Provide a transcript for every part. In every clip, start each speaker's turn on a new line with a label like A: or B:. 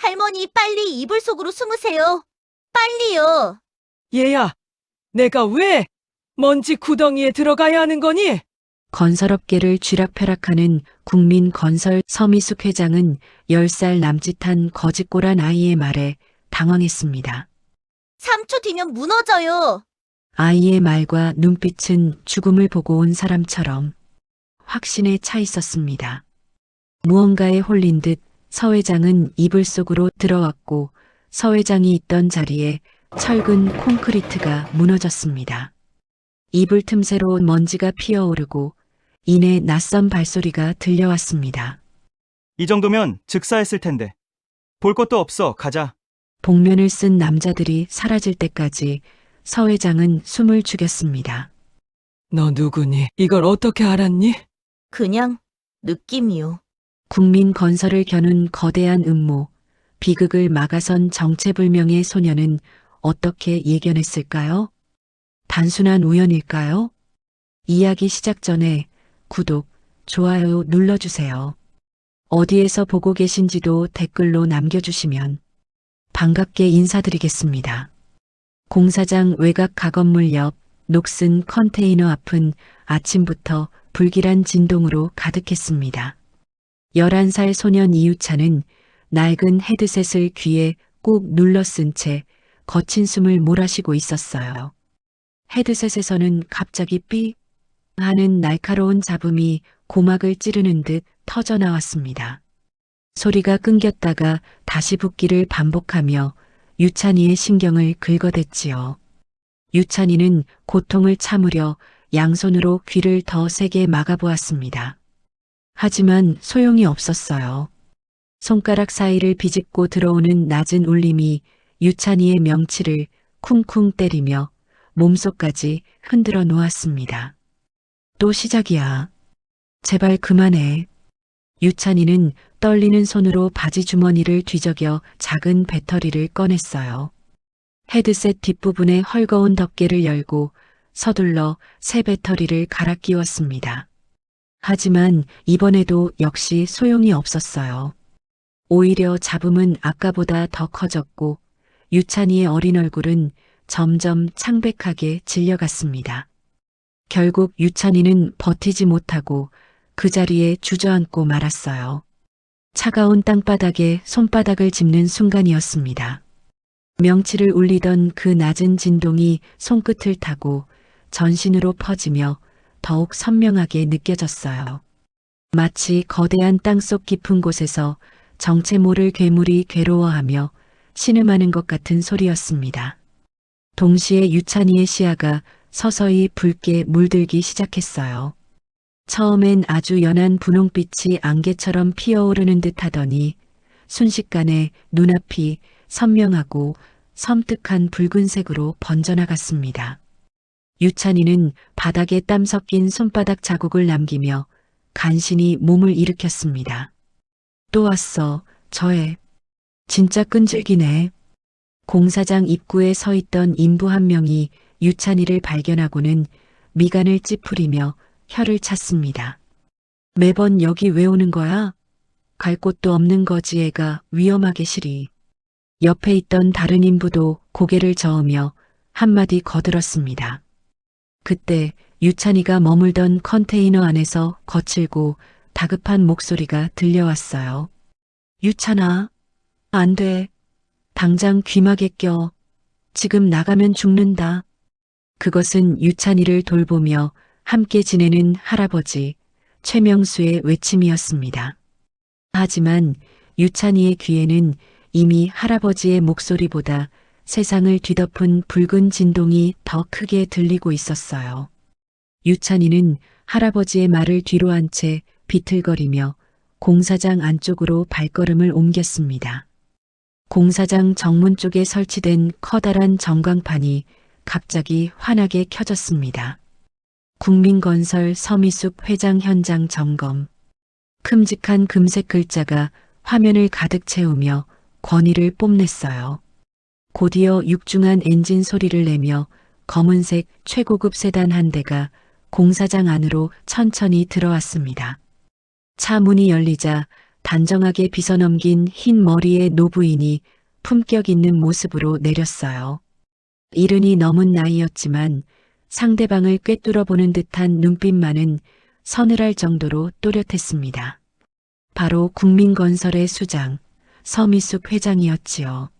A: 할머니, 빨리 이불 속으로 숨으세요. 빨리요.
B: 얘야, 내가 왜 먼지 구덩이에 들어가야 하는 거니?
C: 건설업계를 쥐락펴락하는 국민건설 서미숙 회장은 10살 남짓한 거짓골한 아이의 말에 당황했습니다.
A: 3초 뒤면 무너져요.
C: 아이의 말과 눈빛은 죽음을 보고 온 사람처럼 확신에 차 있었습니다. 무언가에 홀린 듯 서 회장은 이불 속으로 들어왔고 서 회장이 있던 자리에 철근 콘크리트가 무너졌습니다. 이불 틈새로 먼지가 피어오르고 이내 낯선 발소리가 들려왔습니다.
D: 이 정도면 즉사했을 텐데. 볼 것도 없어, 가자.
C: 복면을 쓴 남자들이 사라질 때까지 서 회장은 숨을 죽였습니다.
B: 너 누구니? 이걸 어떻게 알았니?
A: 그냥 느낌이요.
C: 국민건설을 겨눈 거대한 음모, 비극을 막아선 정체불명의 소녀는 어떻게 예견했을까요? 단순한 우연일까요? 이야기 시작 전에 구독, 좋아요 눌러주세요. 어디에서 보고 계신지도 댓글로 남겨주시면 반갑게 인사드리겠습니다. 공사장 외곽 가건물 옆 녹슨 컨테이너 앞은 아침부터 불길한 진동으로 가득했습니다. 11살 소년 이유찬은 낡은 헤드셋을 귀에 꾹 눌러 쓴 채 거친 숨을 몰아쉬고 있었어요. 헤드셋에서는 갑자기 삐 하는 날카로운 잡음이 고막을 찌르는 듯 터져 나왔습니다. 소리가 끊겼다가 다시 붙기를 반복하며 유찬이의 신경을 긁어댔지요. 유찬이는 고통을 참으려 양손으로 귀를 더 세게 막아보았습니다. 하지만 소용이 없었어요. 손가락 사이를 비집고 들어오는 낮은 울림이 유찬이의 명치를 쿵쿵 때리며 몸속까지 흔들어 놓았습니다. 또 시작이야. 제발 그만해. 유찬이는 떨리는 손으로 바지 주머니를 뒤적여 작은 배터리를 꺼냈어요. 헤드셋 뒷부분에 헐거운 덮개를 열고 서둘러 새 배터리를 갈아 끼웠습니다. 하지만 이번에도 역시 소용이 없었어요. 오히려 잡음은 아까보다 더 커졌고 유찬이의 어린 얼굴은 점점 창백하게 질려갔습니다. 결국 유찬이는 버티지 못하고 그 자리에 주저앉고 말았어요. 차가운 땅바닥에 손바닥을 짚는 순간이었습니다. 명치를 울리던 그 낮은 진동이 손끝을 타고 전신으로 퍼지며 더욱 선명하게 느껴졌어요. 마치 거대한 땅속 깊은 곳에서 정체 모를 괴물이 괴로워하며 신음하는 것 같은 소리였습니다. 동시에 유찬이의 시야가 서서히 붉게 물들기 시작했어요. 처음엔 아주 연한 분홍빛이 안개처럼 피어오르는 듯 하더니 순식간에 눈앞이 선명하고 섬뜩한 붉은색으로 번져나갔습니다. 유찬이는 바닥에 땀 섞인 손바닥 자국을 남기며 간신히 몸을 일으켰습니다. 또 왔어, 저 애. 진짜 끈질기네. 공사장 입구에 서 있던 인부 한 명이 유찬이를 발견하고는 미간을 찌푸리며 혀를 찼습니다. 매번 여기 왜 오는 거야? 갈 곳도 없는 거지 애가 위험하게 시리. 옆에 있던 다른 인부도 고개를 저으며 한마디 거들었습니다. 그때 유찬이가 머물던 컨테이너 안에서 거칠고 다급한 목소리가 들려왔어요. 유찬아, 안 돼. 당장 귀마개 껴. 지금 나가면 죽는다. 그것은 유찬이를 돌보며 함께 지내는 할아버지 최명수의 외침이었습니다. 하지만 유찬이의 귀에는 이미 할아버지의 목소리보다 세상을 뒤덮은 붉은 진동이 더 크게 들리고 있었어요. 유찬이는 할아버지의 말을 뒤로 한 채 비틀거리며 공사장 안쪽으로 발걸음을 옮겼습니다. 공사장 정문 쪽에 설치된 커다란 전광판이 갑자기 환하게 켜졌습니다. 국민건설 서미숙 회장 현장 점검. 큼직한 금색 글자가 화면을 가득 채우며 권위를 뽐냈어요. 곧이어 육중한 엔진 소리를 내며 검은색 최고급 세단 한 대가 공사장 안으로 천천히 들어왔습니다. 차 문이 열리자 단정하게 빗어넘긴 흰 머리의 노부인이 품격 있는 모습으로 내렸어요. 이른이 넘은 나이였지만 상대방을 꿰뚫어 보는 듯한 눈빛만은 서늘할 정도로 또렷했습니다. 바로 국민건설의 수장, 서미숙 회장이었지요.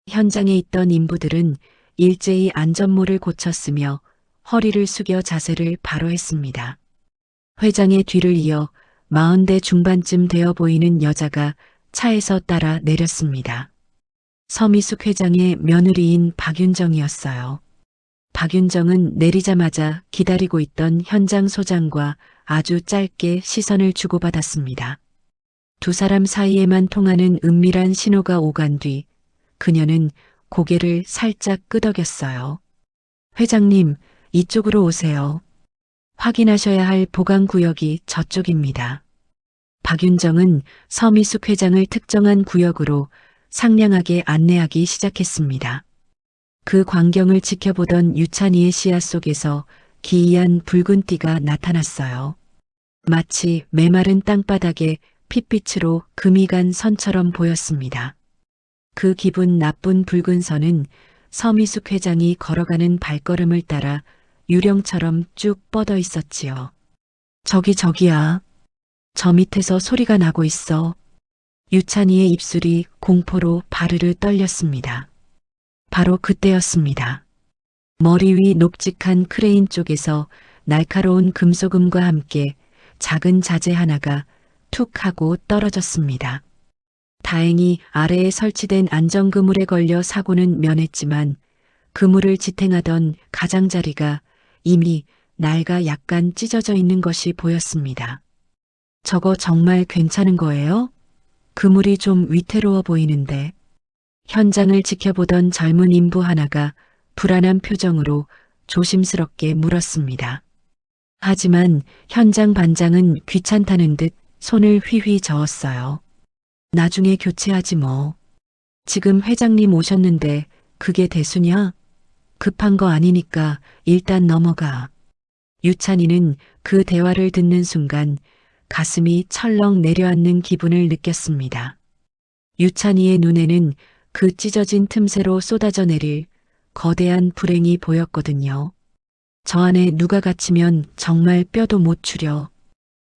C: 현장에 있던 인부들은 일제히 안전모를 고쳤으며 허리를 숙여 자세를 바로 했습니다. 회장의 뒤를 이어 40대 중반쯤 되어 보이는 여자가 차에서 따라 내렸습니다. 서미숙 회장의 며느리인 박윤정이었어요. 박윤정은 내리자마자 기다리고 있던 현장 소장과 아주 짧게 시선을 주고받았습니다. 두 사람 사이에만 통하는 은밀한 신호가 오간 뒤 그녀는 고개를 살짝 끄덕였어요. 회장님, 이쪽으로 오세요. 확인하셔야 할 보강구역이 저쪽입니다. 박윤정은 서미숙 회장을 특정한 구역으로 상냥하게 안내하기 시작했습니다. 그 광경을 지켜보던 유찬이의 시야 속에서 기이한 붉은 띠가 나타났어요. 마치 메마른 땅바닥에 핏빛으로 금이 간 선처럼 보였습니다. 그 기분 나쁜 붉은 선은 서미숙 회장이 걸어가는 발걸음을 따라 유령처럼 쭉 뻗어 있었지요. 저기야. 저 밑에서 소리가 나고 있어. 유찬이의 입술이 공포로 바르르 떨렸습니다. 바로 그때였습니다. 머리 위 높직한 크레인 쪽에서 날카로운 금속음과 함께 작은 자재 하나가 툭 하고 떨어졌습니다. 다행히 아래에 설치된 안전그물에 걸려 사고는 면했지만 그물을 지탱하던 가장자리가 이미 낡아 약간 찢어져 있는 것이 보였습니다. 저거 정말 괜찮은 거예요? 그물이 좀 위태로워 보이는데. 현장을 지켜보던 젊은 인부 하나가 불안한 표정으로 조심스럽게 물었습니다. 하지만 현장 반장은 귀찮다는 듯 손을 휘휘 저었어요. 나중에 교체하지 뭐. 지금 회장님 오셨는데 그게 대수냐? 급한 거 아니니까 일단 넘어가. 유찬이는 그 대화를 듣는 순간 가슴이 철렁 내려앉는 기분을 느꼈습니다. 유찬이의 눈에는 그 찢어진 틈새로 쏟아져 내릴 거대한 불행이 보였거든요. 저 안에 누가 갇히면 정말 뼈도 못 추려.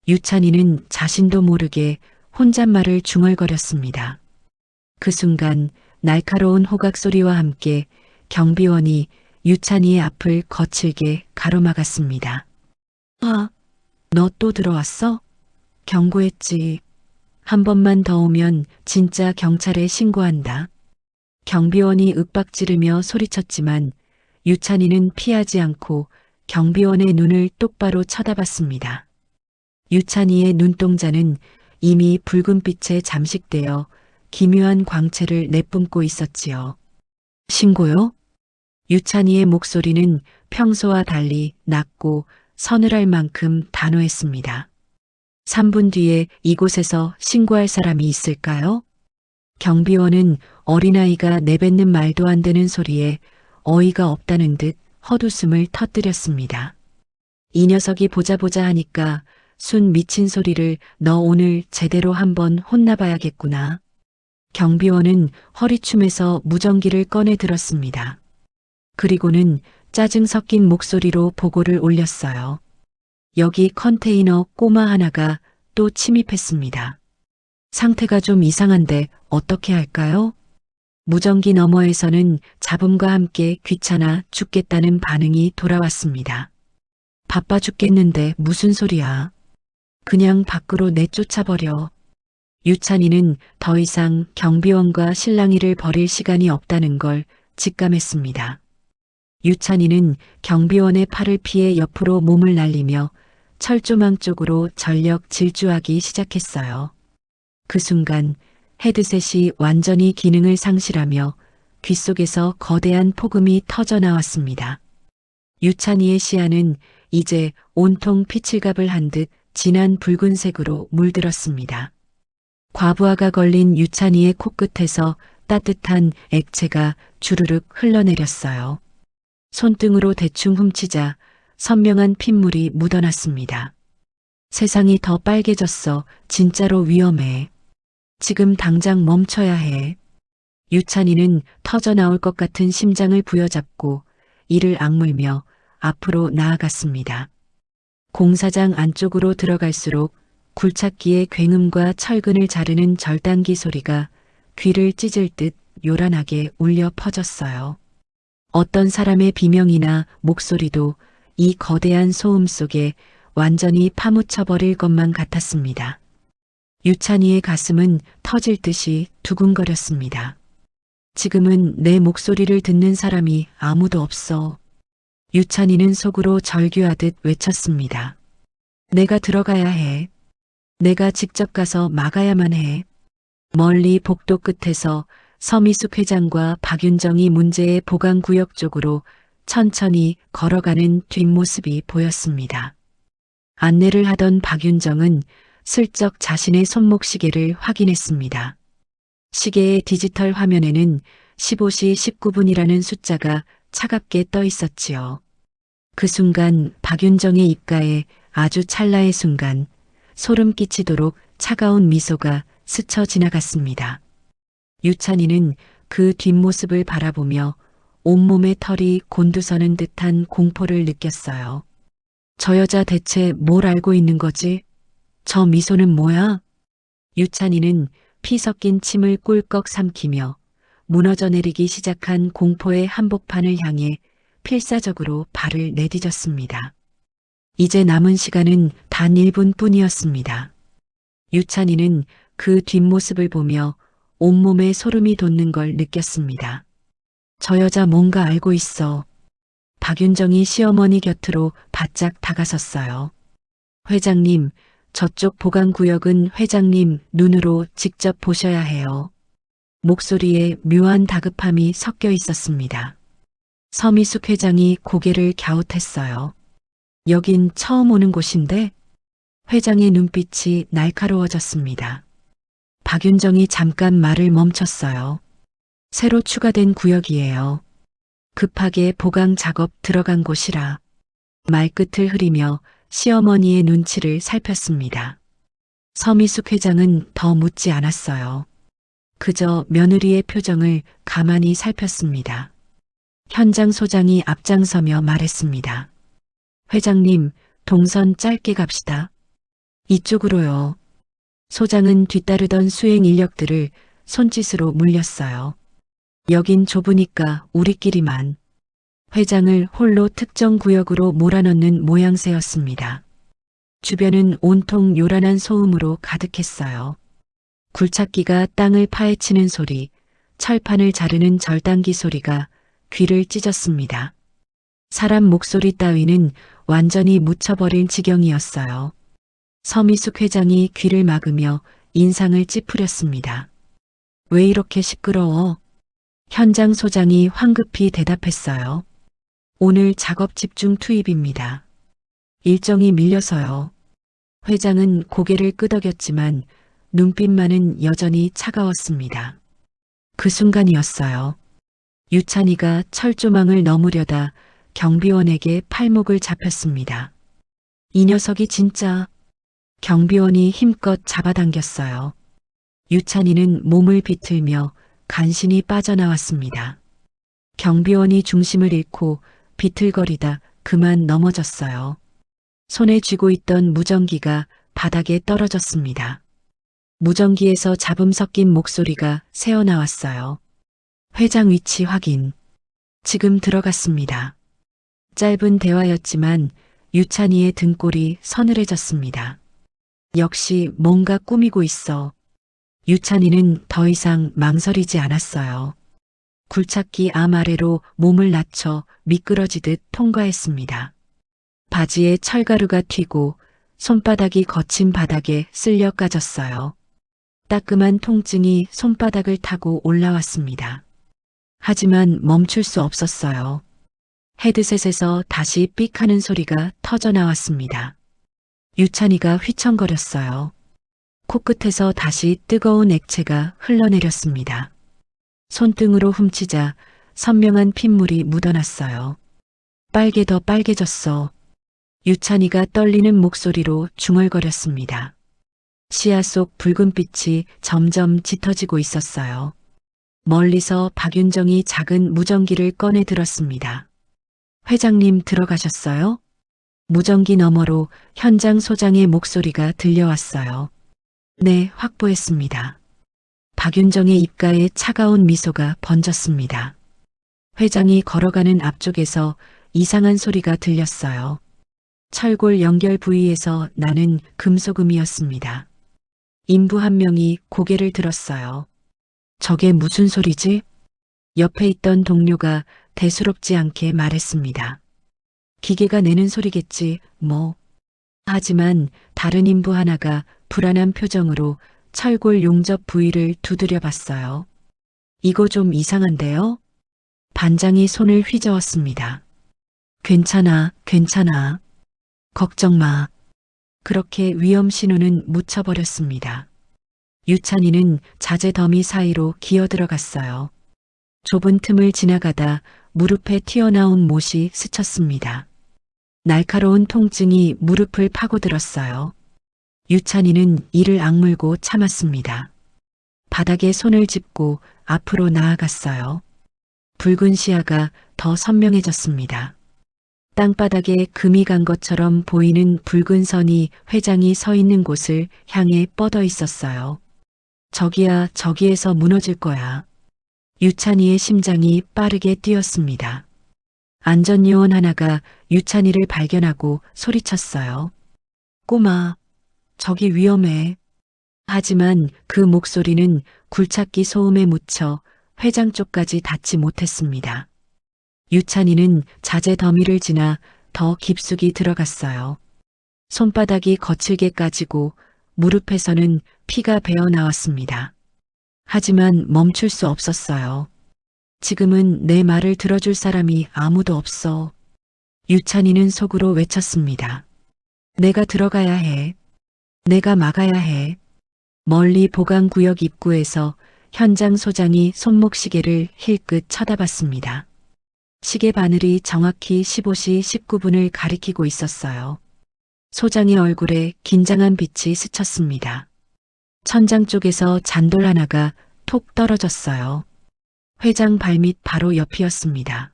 C: 유찬이는 자신도 모르게 혼잣말을 중얼거렸습니다. 그 순간 날카로운 호각 소리와 함께 경비원이 유찬이의 앞을 거칠게 가로막았습니다. 아, 너 또 들어왔어? 경고했지. 한 번만 더 오면 진짜 경찰에 신고한다. 경비원이 윽박지르며 소리쳤지만 유찬이는 피하지 않고 경비원의 눈을 똑바로 쳐다봤습니다. 유찬이의 눈동자는 이미 붉은 빛에 잠식되어 기묘한 광채를 내뿜고 있었지요. 신고요? 유찬이의 목소리는 평소와 달리 낮고 서늘할 만큼 단호했습니다. 3분 뒤에 이곳에서 신고할 사람이 있을까요? 경비원은 어린아이가 내뱉는 말도 안 되는 소리에 어이가 없다는 듯 헛웃음을 터뜨렸습니다. 이 녀석이 보자 하니까 순 미친 소리를 너 오늘 제대로 한번 혼나봐야겠구나. 경비원은 허리춤에서 무전기를 꺼내 들었습니다. 그리고는 짜증 섞인 목소리로 보고를 올렸어요. 여기 컨테이너 꼬마 하나가 또 침입했습니다. 상태가 좀 이상한데 어떻게 할까요? 무전기 너머에서는 잡음과 함께 귀찮아 죽겠다는 반응이 돌아왔습니다. 바빠 죽겠는데 무슨 소리야. 그냥 밖으로 내쫓아버려. 유찬이는 더 이상 경비원과 실랑이를 벌일 시간이 없다는 걸 직감했습니다. 유찬이는 경비원의 팔을 피해 옆으로 몸을 날리며 철조망 쪽으로 전력 질주하기 시작했어요. 그 순간 헤드셋이 완전히 기능을 상실하며 귓속에서 거대한 폭음이 터져 나왔습니다. 유찬이의 시야는 이제 온통 피칠갑을 한 듯 진한 붉은색으로 물들었습니다. 과부하가 걸린 유찬이의 코끝에서 따뜻한 액체가 주르륵 흘러내렸어요. 손등으로 대충 훔치자 선명한 핏물이 묻어났습니다. 세상이 더 빨개졌어. 진짜로 위험해. 지금 당장 멈춰야 해. 유찬이는 터져 나올 것 같은 심장을 부여잡고 이를 악물며 앞으로 나아갔습니다. 공사장 안쪽으로 들어갈수록 굴착기의 굉음과 철근을 자르는 절단기 소리가 귀를 찢을 듯 요란하게 울려 퍼졌어요. 어떤 사람의 비명이나 목소리도 이 거대한 소음 속에 완전히 파묻혀버릴 것만 같았습니다. 유찬이의 가슴은 터질 듯이 두근거렸습니다. 지금은 내 목소리를 듣는 사람이 아무도 없어. 유찬이는 속으로 절규하듯 외쳤습니다. 내가 들어가야 해. 내가 직접 가서 막아야만 해. 멀리 복도 끝에서 서미숙 회장과 박윤정이 문제의 보강구역 쪽으로 천천히 걸어가는 뒷모습이 보였습니다. 안내를 하던 박윤정은 슬쩍 자신의 손목시계를 확인했습니다. 시계의 디지털 화면에는 15시 19분이라는 숫자가 차갑게 떠 있었지요. 그 순간 박윤정의 입가에 아주 찰나의 순간 소름 끼치도록 차가운 미소가 스쳐 지나갔습니다. 유찬이는 그 뒷모습을 바라보며 온몸의 털이 곤두서는 듯한 공포를 느꼈어요. 저 여자 대체 뭘 알고 있는 거지? 저 미소는 뭐야? 유찬이는 피 섞인 침을 꿀꺽 삼키며 무너져 내리기 시작한 공포의 한복판을 향해 필사적으로 발을 내디뎠습니다. 이제 남은 시간은 단 1분 뿐이었습니다. 유찬이는 그 뒷모습을 보며 온몸에 소름이 돋는 걸 느꼈습니다. 저 여자 뭔가 알고 있어. 박윤정이 시어머니 곁으로 바짝 다가섰어요. 회장님, 저쪽 보강구역은 회장님 눈으로 직접 보셔야 해요. 목소리에 묘한 다급함이 섞여 있었습니다. 서미숙 회장이 고개를 갸웃했어요. 여긴 처음 오는 곳인데? 회장의 눈빛이 날카로워졌습니다. 박윤정이 잠깐 말을 멈췄어요. 새로 추가된 구역이에요. 급하게 보강 작업 들어간 곳이라. 말끝을 흐리며 시어머니의 눈치를 살폈습니다. 서미숙 회장은 더 묻지 않았어요. 그저 며느리의 표정을 가만히 살폈습니다. 현장 소장이 앞장서며 말했습니다. 회장님, 동선 짧게 갑시다. 이쪽으로요. 소장은 뒤따르던 수행 인력들을 손짓으로 물렸어요. 여긴 좁으니까 우리끼리만. 회장을 홀로 특정 구역으로 몰아넣는 모양새였습니다. 주변은 온통 요란한 소음으로 가득했어요. 굴착기가 땅을 파헤치는 소리, 철판을 자르는 절단기 소리가 귀를 찢었습니다. 사람 목소리 따위는 완전히 묻혀버린 지경이었어요. 서미숙 회장이 귀를 막으며 인상을 찌푸렸습니다. 왜 이렇게 시끄러워? 현장 소장이 황급히 대답했어요. 오늘 작업 집중 투입입니다. 일정이 밀려서요. 회장은 고개를 끄덕였지만 눈빛만은 여전히 차가웠습니다. 그 순간이었어요. 유찬이가 철조망을 넘으려다 경비원에게 팔목을 잡혔습니다. 이 녀석이 진짜. 경비원이 힘껏 잡아당겼어요. 유찬이는 몸을 비틀며 간신히 빠져나왔습니다. 경비원이 중심을 잃고 비틀거리다 그만 넘어졌어요. 손에 쥐고 있던 무전기가 바닥에 떨어졌습니다. 무전기에서 잡음 섞인 목소리가 새어나왔어요. 회장 위치 확인. 지금 들어갔습니다. 짧은 대화였지만 유찬이의 등골이 서늘해졌습니다. 역시 뭔가 꾸미고 있어. 유찬이는 더 이상 망설이지 않았어요. 굴착기 암 아래로 몸을 낮춰 미끄러지듯 통과했습니다. 바지에 철가루가 튀고 손바닥이 거친 바닥에 쓸려 까졌어요. 따끔한 통증이 손바닥을 타고 올라왔습니다. 하지만 멈출 수 없었어요. 헤드셋에서 다시 삑 하는 소리가 터져 나왔습니다. 유찬이가 휘청거렸어요. 코끝에서 다시 뜨거운 액체가 흘러내렸습니다. 손등으로 훔치자 선명한 핏물이 묻어났어요. 빨개 더 빨개졌어. 유찬이가 떨리는 목소리로 중얼거렸습니다. 시야 속 붉은 빛이 점점 짙어지고 있었어요. 멀리서 박윤정이 작은 무전기를 꺼내 들었습니다. 회장님 들어가셨어요? 무전기 너머로 현장 소장의 목소리가 들려왔어요. 네, 확보했습니다. 박윤정의 입가에 차가운 미소가 번졌습니다. 회장이 걸어가는 앞쪽에서 이상한 소리가 들렸어요. 철골 연결 부위에서 나는 금속음이었습니다. 인부 한 명이 고개를 들었어요. 저게 무슨 소리지? 옆에 있던 동료가 대수롭지 않게 말했습니다. 기계가 내는 소리겠지, 뭐. 하지만 다른 인부 하나가 불안한 표정으로 철골 용접 부위를 두드려 봤어요. 이거 좀 이상한데요? 반장이 손을 휘저었습니다. 괜찮아, 괜찮아. 걱정 마. 그렇게 위험 신호는 묻혀버렸습니다. 유찬이는 자재 더미 사이로 기어 들어갔어요. 좁은 틈을 지나가다 무릎에 튀어나온 못이 스쳤습니다. 날카로운 통증이 무릎을 파고들었어요. 유찬이는 이를 악물고 참았습니다. 바닥에 손을 짚고 앞으로 나아갔어요. 붉은 시야가 더 선명해졌습니다. 땅바닥에 금이 간 것처럼 보이는 붉은 선이 회장이 서 있는 곳을 향해 뻗어 있었어요. 저기야, 저기에서 무너질 거야. 유찬이의 심장이 빠르게 뛰었습니다. 안전요원 하나가 유찬이를 발견하고 소리쳤어요. 꼬마, 저기 위험해. 하지만 그 목소리는 굴착기 소음에 묻혀 회장 쪽까지 닿지 못했습니다. 유찬이는 자재 더미를 지나 더 깊숙이 들어갔어요. 손바닥이 거칠게 까지고 무릎에서는 피가 배어 나왔습니다. 하지만 멈출 수 없었어요. 지금은 내 말을 들어줄 사람이 아무도 없어. 유찬이는 속으로 외쳤습니다. 내가 들어가야 해. 내가 막아야 해. 멀리 보강구역 입구에서 현장 소장이 손목시계를 힐끗 쳐다봤습니다. 시계 바늘이 정확히 15시 19분을 가리키고 있었어요. 소장의 얼굴에 긴장한 빛이 스쳤습니다. 천장 쪽에서 잔돌 하나가 톡 떨어졌어요. 회장 발밑 바로 옆이었습니다.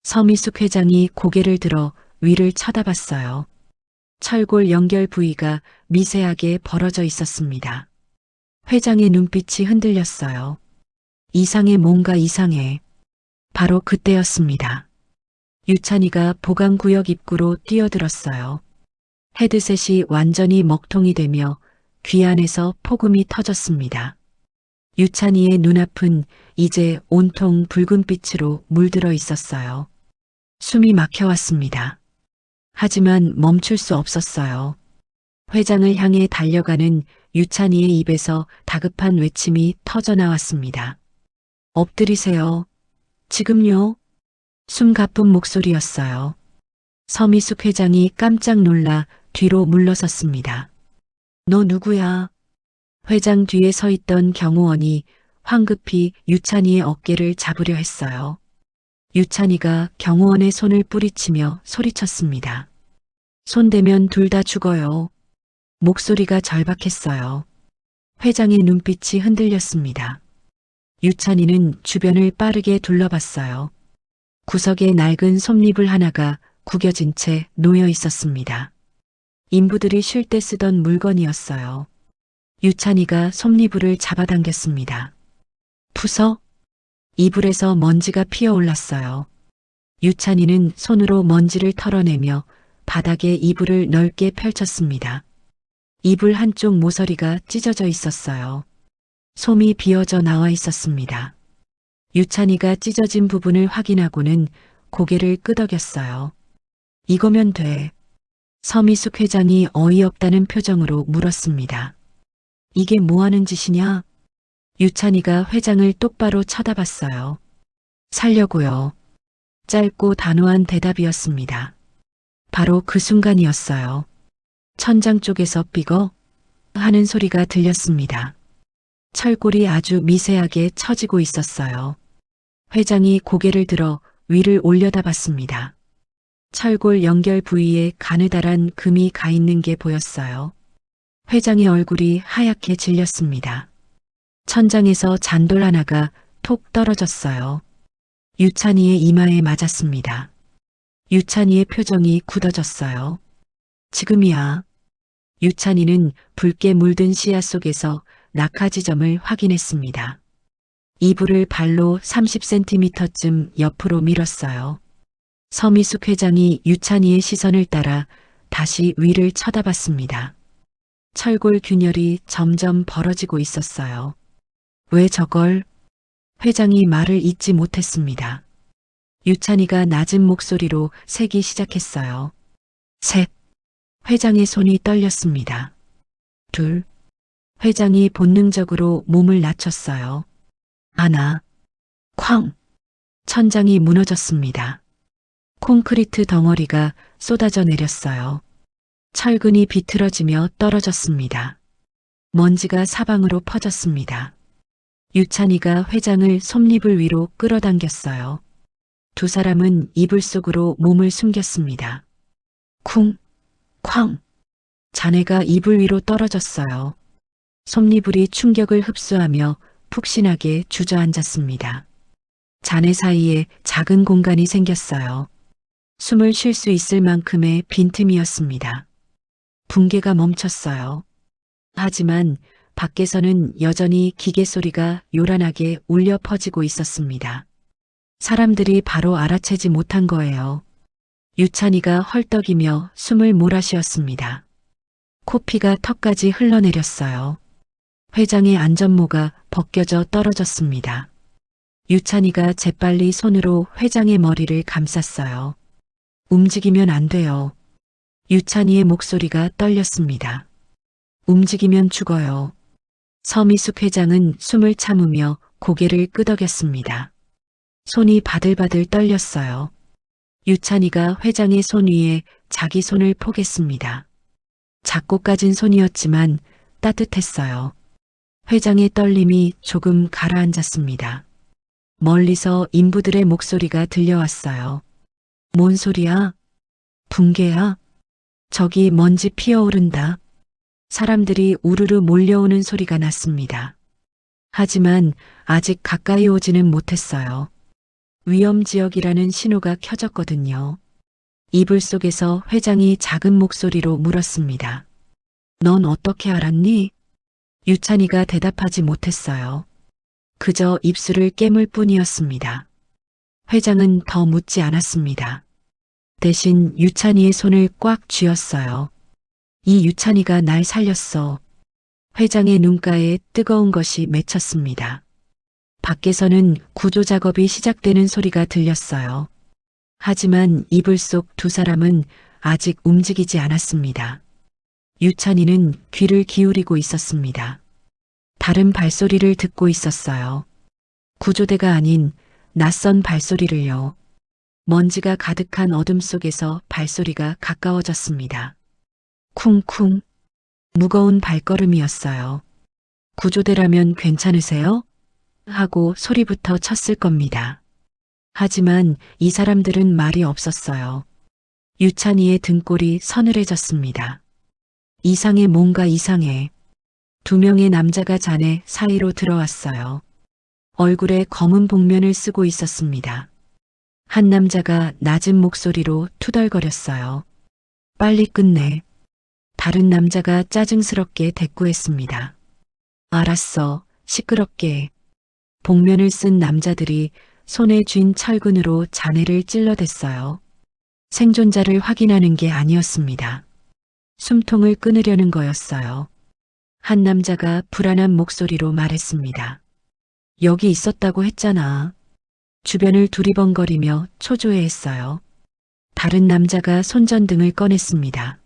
C: 서미숙 회장이 고개를 들어 위를 쳐다봤어요. 철골 연결 부위가 미세하게 벌어져 있었습니다. 회장의 눈빛이 흔들렸어요. 이상해, 뭔가 이상해. 바로 그때였습니다. 유찬이가 보강구역 입구로 뛰어들었어요. 헤드셋이 완전히 먹통이 되며 귀 안에서 폭음이 터졌습니다. 유찬이의 눈앞은 이제 온통 붉은 빛으로 물들어 있었어요. 숨이 막혀왔습니다. 하지만 멈출 수 없었어요. 회장을 향해 달려가는 유찬이의 입에서 다급한 외침이 터져나왔습니다. 엎드리세요. 지금요? 숨가쁜 목소리였어요. 서미숙 회장이 깜짝 놀라 뒤로 물러섰습니다. 너 누구야? 회장 뒤에 서 있던 경호원이 황급히 유찬이의 어깨를 잡으려 했어요. 유찬이가 경호원의 손을 뿌리치며 소리쳤습니다. 손대면 둘 다 죽어요. 목소리가 절박했어요. 회장의 눈빛이 흔들렸습니다. 유찬이는 주변을 빠르게 둘러봤어요. 구석에 낡은 솜니불 하나가 구겨진 채 놓여 있었습니다. 인부들이 쉴 때 쓰던 물건이었어요. 유찬이가 솜니불을 잡아당겼습니다. 부서? 이불에서 먼지가 피어올랐어요. 유찬이는 손으로 먼지를 털어내며 바닥에 이불을 넓게 펼쳤습니다. 이불 한쪽 모서리가 찢어져 있었어요. 솜이 비어져 나와 있었습니다. 유찬이가 찢어진 부분을 확인하고는 고개를 끄덕였어요. 이거면 돼. 서미숙 회장이 어이없다는 표정으로 물었습니다. 이게 뭐 하는 짓이냐? 유찬이가 회장을 똑바로 쳐다봤어요. 살려고요. 짧고 단호한 대답이었습니다. 바로 그 순간이었어요. 천장 쪽에서 삐걱 하는 소리가 들렸습니다. 철골이 아주 미세하게 처지고 있었어요. 회장이 고개를 들어 위를 올려다봤습니다. 철골 연결 부위에 가느다란 금이 가 있는 게 보였어요. 회장의 얼굴이 하얗게 질렸습니다. 천장에서 잔돌 하나가 톡 떨어졌어요. 유찬이의 이마에 맞았습니다. 유찬이의 표정이 굳어졌어요. 지금이야. 유찬이는 붉게 물든 시야 속에서 낙하 지점을 확인했습니다. 이불을 발로 30cm쯤 옆으로 밀었어요. 서미숙 회장이 유찬이의 시선을 따라 다시 위를 쳐다봤습니다. 철골 균열이 점점 벌어지고 있었어요. 왜 저걸? 회장이 말을 잇지 못했습니다. 유찬이가 낮은 목소리로 세기 시작했어요. 셋. 회장의 손이 떨렸습니다. 둘. 회장이 본능적으로 몸을 낮췄어요. 하나. 쾅. 천장이 무너졌습니다. 콘크리트 덩어리가 쏟아져 내렸어요. 철근이 비틀어지며 떨어졌습니다. 먼지가 사방으로 퍼졌습니다. 유찬이가 회장을 솜니불 위로 끌어당겼어요. 두 사람은 이불 속으로 몸을 숨겼습니다. 쿵, 쾅. 자네가 이불 위로 떨어졌어요. 솜니불이 충격을 흡수하며 푹신하게 주저앉았습니다. 자네 사이에 작은 공간이 생겼어요. 숨을 쉴 수 있을 만큼의 빈틈이었습니다. 붕괴가 멈췄어요. 하지만 밖에서는 여전히 기계 소리가 요란하게 울려 퍼지고 있었습니다. 사람들이 바로 알아채지 못한 거예요. 유찬이가 헐떡이며 숨을 몰아쉬었습니다. 코피가 턱까지 흘러내렸어요. 회장의 안전모가 벗겨져 떨어졌습니다. 유찬이가 재빨리 손으로 회장의 머리를 감쌌어요. 움직이면 안 돼요. 유찬이의 목소리가 떨렸습니다. 움직이면 죽어요. 서미숙 회장은 숨을 참으며 고개를 끄덕였습니다. 손이 바들바들 떨렸어요. 유찬이가 회장의 손 위에 자기 손을 포겠습니다. 작고 까진 손이었지만 따뜻했어요. 회장의 떨림이 조금 가라앉았습니다. 멀리서 인부들의 목소리가 들려왔어요. 뭔 소리야? 붕괴야? 저기 먼지 피어오른다. 사람들이 우르르 몰려오는 소리가 났습니다. 하지만 아직 가까이 오지는 못했어요. 위험지역이라는 신호가 켜졌거든요. 이불 속에서 회장이 작은 목소리로 물었습니다. 넌 어떻게 알았니? 유찬이가 대답하지 못했어요. 그저 입술을 깨물 뿐이었습니다. 회장은 더 묻지 않았습니다. 대신 유찬이의 손을 꽉 쥐었어요. 이 유찬이가 날 살렸어. 회장의 눈가에 뜨거운 것이 맺혔습니다. 밖에서는 구조 작업이 시작되는 소리가 들렸어요. 하지만 이불 속 두 사람은 아직 움직이지 않았습니다. 유찬이는 귀를 기울이고 있었습니다. 다른 발소리를 듣고 있었어요. 구조대가 아닌 낯선 발소리를요. 먼지가 가득한 어둠 속에서 발소리가 가까워졌습니다. 쿵쿵. 무거운 발걸음이었어요. 구조대라면 괜찮으세요? 하고 소리부터 쳤을 겁니다. 하지만 이 사람들은 말이 없었어요. 유찬이의 등골이 서늘해졌습니다. 이상해, 뭔가 이상해. 두 명의 남자가 자네 사이로 들어왔어요. 얼굴에 검은 복면을 쓰고 있었습니다. 한 남자가 낮은 목소리로 투덜거렸어요. 빨리 끝내. 다른 남자가 짜증스럽게 대꾸했습니다. 알았어, 시끄럽게. 복면을 쓴 남자들이 손에 쥔 철근으로 자네를 찔러댔어요. 생존자를 확인하는 게 아니었습니다. 숨통을 끊으려는 거였어요. 한 남자가 불안한 목소리로 말했습니다. 여기 있었다고 했잖아. 주변을 두리번거리며 초조해했어요. 다른 남자가 손전등을 꺼냈습니다.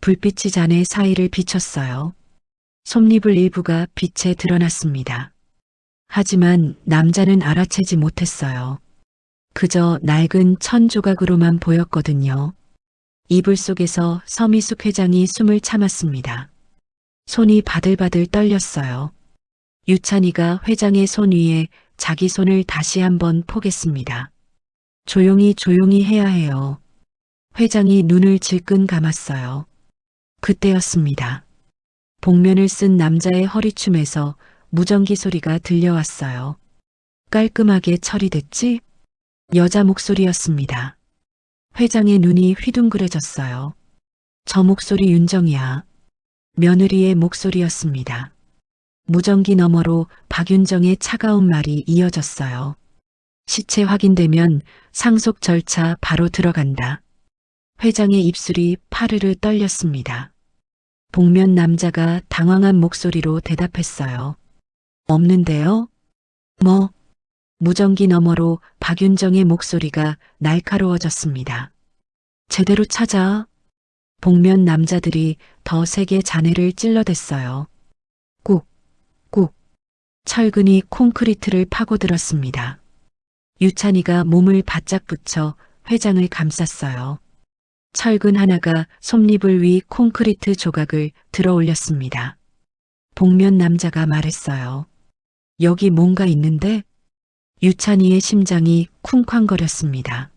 C: 불빛이 자네 사이를 비췄어요. 솜니불 일부가 빛에 드러났습니다. 하지만 남자는 알아채지 못했어요. 그저 낡은 천 조각으로만 보였거든요. 이불 속에서 서미숙 회장이 숨을 참았습니다. 손이 바들바들 떨렸어요. 유찬이가 회장의 손 위에 자기 손을 다시 한번 포겠습니다. 조용히 해야 해요. 회장이 눈을 질끈 감았어요. 그때였습니다. 복면을 쓴 남자의 허리춤에서 무전기 소리가 들려왔어요. 깔끔하게 처리됐지? 여자 목소리였습니다. 회장의 눈이 휘둥그레졌어요. 저 목소리 윤정이야. 며느리의 목소리였습니다. 무전기 너머로 박윤정의 차가운 말이 이어졌어요. 시체 확인되면 상속 절차 바로 들어간다. 회장의 입술이 파르르 떨렸습니다. 복면 남자가 당황한 목소리로 대답했어요. 없는데요? 뭐? 무전기 너머로 박윤정의 목소리가 날카로워졌습니다. 제대로 찾아. 복면 남자들이 더 세게 잔해를 찔러댔어요. 꾹, 꾹. 철근이 콘크리트를 파고들었습니다. 유찬이가 몸을 바짝 붙여 회장을 감쌌어요. 철근 하나가 솜잎을 위 콘크리트 조각을 들어 올렸습니다. 복면 남자가 말했어요. 여기 뭔가 있는데? 유찬이의 심장이 쿵쾅거렸습니다.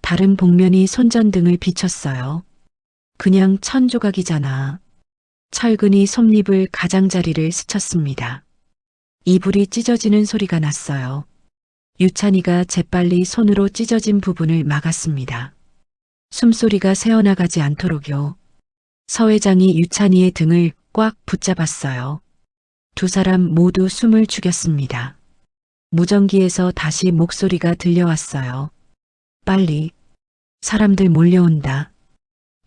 C: 다른 복면이 손전등을 비췄어요. 그냥 천조각이잖아. 철근이 솜잎을 가장자리를 스쳤습니다. 이불이 찢어지는 소리가 났어요. 유찬이가 재빨리 손으로 찢어진 부분을 막았습니다. 숨소리가 새어나가지 않도록요. 서 회장이 유찬이의 등을 꽉 붙잡았어요. 두 사람 모두 숨을 죽였습니다. 무전기에서 다시 목소리가 들려왔어요. 빨리. 사람들 몰려온다.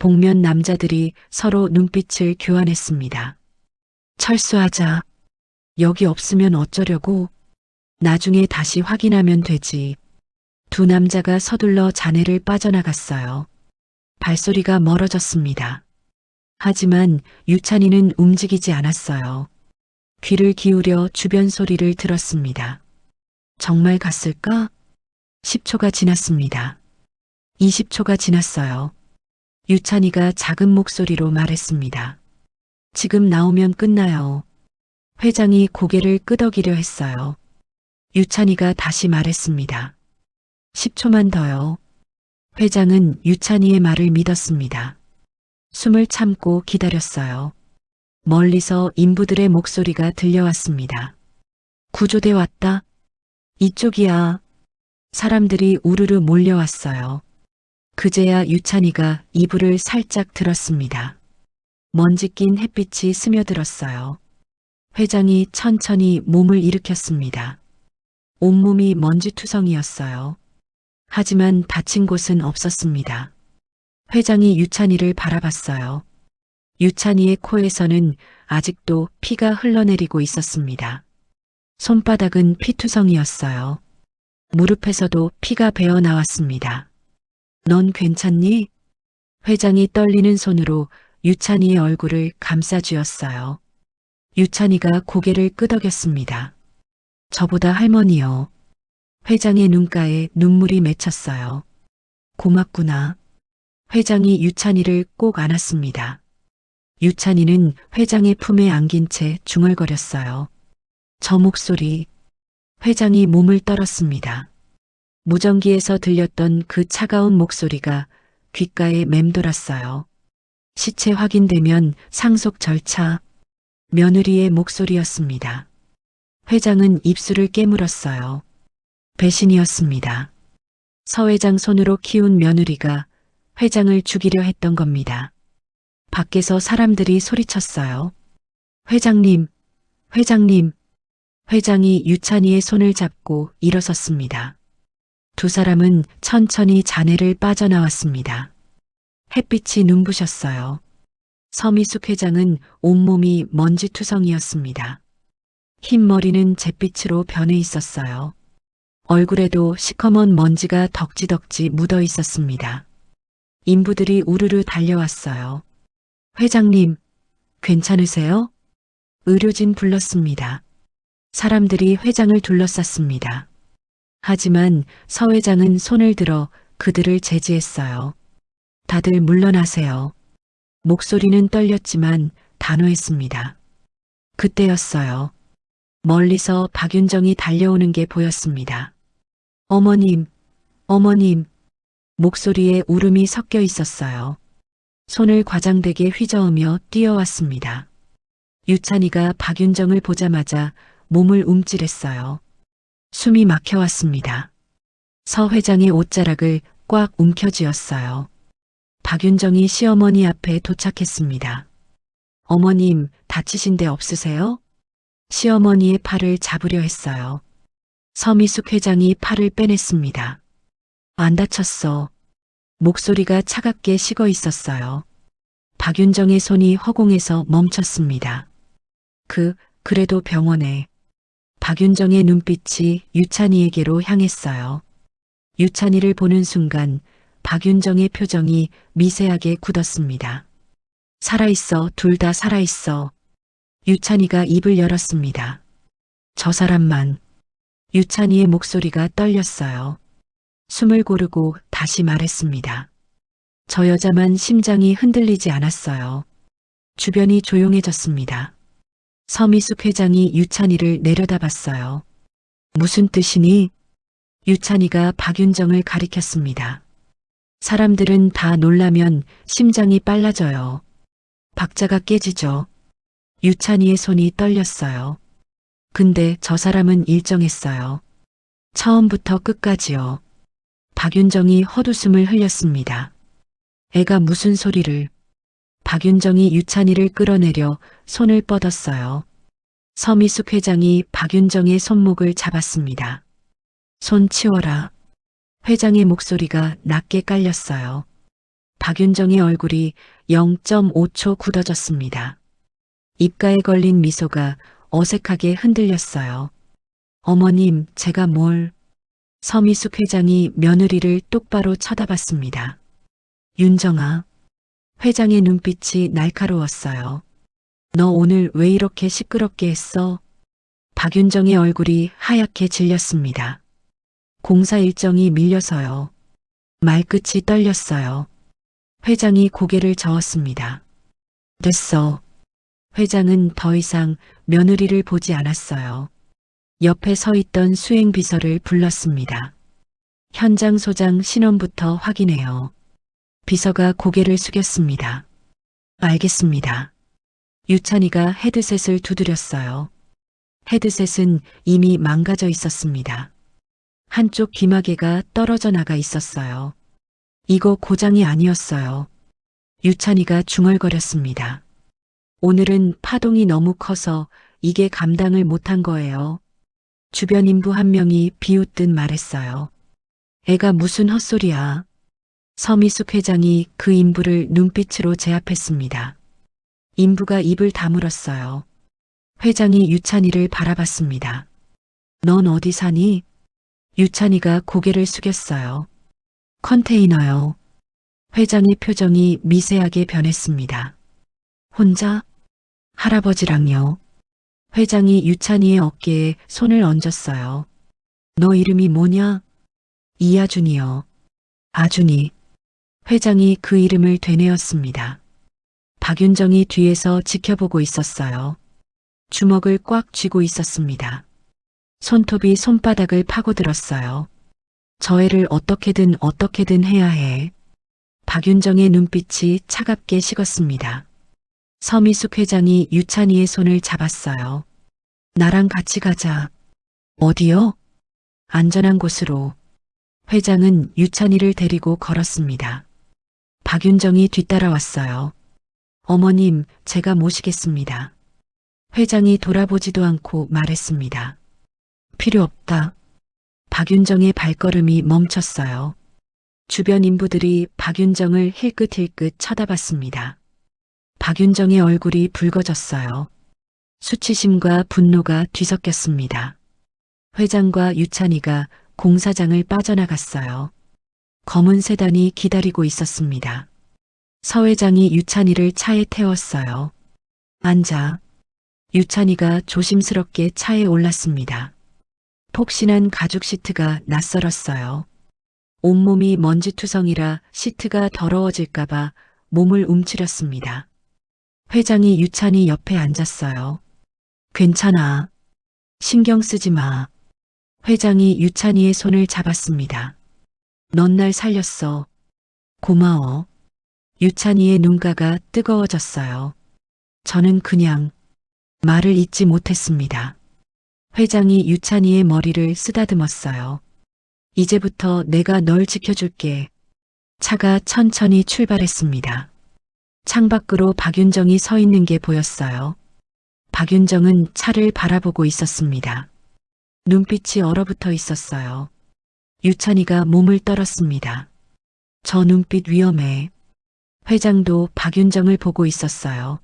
C: 복면 남자들이 서로 눈빛을 교환했습니다. 철수하자. 여기 없으면 어쩌려고? 나중에 다시 확인하면 되지. 두 남자가 서둘러 자네를 빠져나갔어요. 발소리가 멀어졌습니다. 하지만 유찬이는 움직이지 않았어요. 귀를 기울여 주변 소리를 들었습니다. 정말 갔을까? 10초가 지났습니다. 20초가 지났어요. 유찬이가 작은 목소리로 말했습니다. 지금 나오면 끝나요. 회장이 고개를 끄덕이려 했어요. 유찬이가 다시 말했습니다. 10초만 더요. 회장은 유찬이의 말을 믿었습니다. 숨을 참고 기다렸어요. 멀리서 인부들의 목소리가 들려왔습니다. 구조대 왔다. 이쪽이야. 사람들이 우르르 몰려왔어요. 그제야 유찬이가 이불을 살짝 들었습니다. 먼지 낀 햇빛이 스며들었어요. 회장이 천천히 몸을 일으켰습니다. 온몸이 먼지투성이었어요. 하지만 다친 곳은 없었습니다. 회장이 유찬이를 바라봤어요. 유찬이의 코에서는 아직도 피가 흘러내리고 있었습니다. 손바닥은 피투성이었어요. 무릎에서도 피가 배어 나왔습니다. 넌 괜찮니? 회장이 떨리는 손으로 유찬이의 얼굴을 감싸쥐었어요. 유찬이가 고개를 끄덕였습니다. 저보다 할머니요. 회장의 눈가에 눈물이 맺혔어요. 고맙구나. 회장이 유찬이를 꼭 안았습니다. 유찬이는 회장의 품에 안긴 채 중얼거렸어요. 저 목소리. 회장이 몸을 떨었습니다. 무전기에서 들렸던 그 차가운 목소리가 귓가에 맴돌았어요. 시체 확인되면 상속 절차. 며느리의 목소리였습니다. 회장은 입술을 깨물었어요. 배신이었습니다. 서 회장 손으로 키운 며느리가 회장을 죽이려 했던 겁니다. 밖에서 사람들이 소리쳤어요. 회장님, 회장님. 회장이 유찬이의 손을 잡고 일어섰습니다. 두 사람은 천천히 잔해를 빠져나왔습니다. 햇빛이 눈부셨어요. 서미숙 회장은 온몸이 먼지투성이었습니다. 흰 머리는 잿빛으로 변해 있었어요. 얼굴에도 시커먼 먼지가 덕지덕지 묻어 있었습니다. 인부들이 우르르 달려왔어요. 회장님, 괜찮으세요? 의료진 불렀습니다. 사람들이 회장을 둘러쌌습니다. 하지만 서 회장은 손을 들어 그들을 제지했어요. 다들 물러나세요. 목소리는 떨렸지만 단호했습니다. 그때였어요. 멀리서 박윤정이 달려오는 게 보였습니다. 어머님, 어머님. 목소리에 울음이 섞여 있었어요. 손을 과장되게 휘저으며 뛰어왔습니다. 유찬이가 박윤정을 보자마자 몸을 움찔했어요. 숨이 막혀왔습니다. 서 회장의 옷자락을 꽉 움켜쥐었어요. 박윤정이 시어머니 앞에 도착했습니다. 어머님, 다치신 데 없으세요? 시어머니의 팔을 잡으려 했어요. 서미숙 회장이 팔을 빼냈습니다. 안 다쳤어. 목소리가 차갑게 식어 있었어요. 박윤정의 손이 허공에서 멈췄습니다. 그래도 병원에. 박윤정의 눈빛이 유찬이에게로 향했어요. 유찬이를 보는 순간 박윤정의 표정이 미세하게 굳었습니다. 살아있어, 둘 다 살아있어. 유찬이가 입을 열었습니다. 저 사람만. 유찬이의 목소리가 떨렸어요. 숨을 고르고 다시 말했습니다. 저 여자만 심장이 흔들리지 않았어요. 주변이 조용해졌습니다. 서미숙 회장이 유찬이를 내려다봤어요. 무슨 뜻이니? 유찬이가 박윤정을 가리켰습니다. 사람들은 다 놀라면 심장이 빨라져요. 박자가 깨지죠. 유찬이의 손이 떨렸어요. 근데 저 사람은 일정했어요. 처음부터 끝까지요. 박윤정이 헛웃음을 흘렸습니다. 애가 무슨 소리를. 박윤정이 유찬이를 끌어내려 손을 뻗었어요. 서미숙 회장이 박윤정의 손목을 잡았습니다. 손 치워라. 회장의 목소리가 낮게 깔렸어요. 박윤정의 얼굴이 0.5초 굳어졌습니다. 입가에 걸린 미소가 어색하게 흔들렸어요. 어머님, 제가 뭘. 서미숙 회장이 며느리를 똑바로 쳐다봤습니다. 윤정아. 회장의 눈빛이 날카로웠어요. 너 오늘 왜 이렇게 시끄럽게 했어? 박윤정의 얼굴이 하얗게 질렸습니다. 공사 일정이 밀려서요. 말끝이 떨렸어요. 회장이 고개를 저었습니다. 됐어. 회장은 더 이상 며느리를 보지 않았어요. 옆에 서 있던 수행비서를 불렀습니다. 현장 소장 신원부터 확인해요. 비서가 고개를 숙였습니다. 알겠습니다. 유찬이가 헤드셋을 두드렸어요. 헤드셋은 이미 망가져 있었습니다. 한쪽 귀마개가 떨어져 나가 있었어요. 이거 고장이 아니었어요. 유찬이가 중얼거렸습니다. 오늘은 파동이 너무 커서 이게 감당을 못한 거예요. 주변 인부 한 명이 비웃듯 말했어요. 애가 무슨 헛소리야. 서미숙 회장이 그 인부를 눈빛으로 제압했습니다. 인부가 입을 다물었어요. 회장이 유찬이를 바라봤습니다. 넌 어디 사니? 유찬이가 고개를 숙였어요. 컨테이너요. 회장의 표정이 미세하게 변했습니다. 혼자? 할아버지랑요. 회장이 유찬이의 어깨에 손을 얹었어요. 너 이름이 뭐냐? 이아준이요. 아준이. 회장이 그 이름을 되뇌었습니다. 박윤정이 뒤에서 지켜보고 있었어요. 주먹을 꽉 쥐고 있었습니다. 손톱이 손바닥을 파고들었어요. 저 애를 어떻게든 해야 해. 박윤정의 눈빛이 차갑게 식었습니다. 서미숙 회장이 유찬이의 손을 잡았어요. 나랑 같이 가자. 어디요? 안전한 곳으로. 회장은 유찬이를 데리고 걸었습니다. 박윤정이 뒤따라왔어요. 어머님, 제가 모시겠습니다. 회장이 돌아보지도 않고 말했습니다. 필요 없다. 박윤정의 발걸음이 멈췄어요. 주변 인부들이 박윤정을 힐끗힐끗 쳐다봤습니다. 박윤정의 얼굴이 붉어졌어요. 수치심과 분노가 뒤섞였습니다. 회장과 유찬이가 공사장을 빠져나갔어요. 검은 세단이 기다리고 있었습니다. 서 회장이 유찬이를 차에 태웠어요. 앉아. 유찬이가 조심스럽게 차에 올랐습니다. 폭신한 가죽 시트가 낯설었어요. 온몸이 먼지투성이라 시트가 더러워질까봐 몸을 움츠렸습니다. 회장이 유찬이 옆에 앉았어요. 괜찮아. 신경 쓰지 마. 회장이 유찬이의 손을 잡았습니다. 넌 날 살렸어. 고마워. 유찬이의 눈가가 뜨거워졌어요. 저는 그냥 말을 잇지 못했습니다. 회장이 유찬이의 머리를 쓰다듬었어요. 이제부터 내가 널 지켜줄게. 차가 천천히 출발했습니다. 창밖으로 박윤정이 서 있는 게 보였어요. 박윤정은 차를 바라보고 있었습니다. 눈빛이 얼어붙어 있었어요. 유찬이가 몸을 떨었습니다. 저 눈빛 위험해. 회장도 박윤정을 보고 있었어요.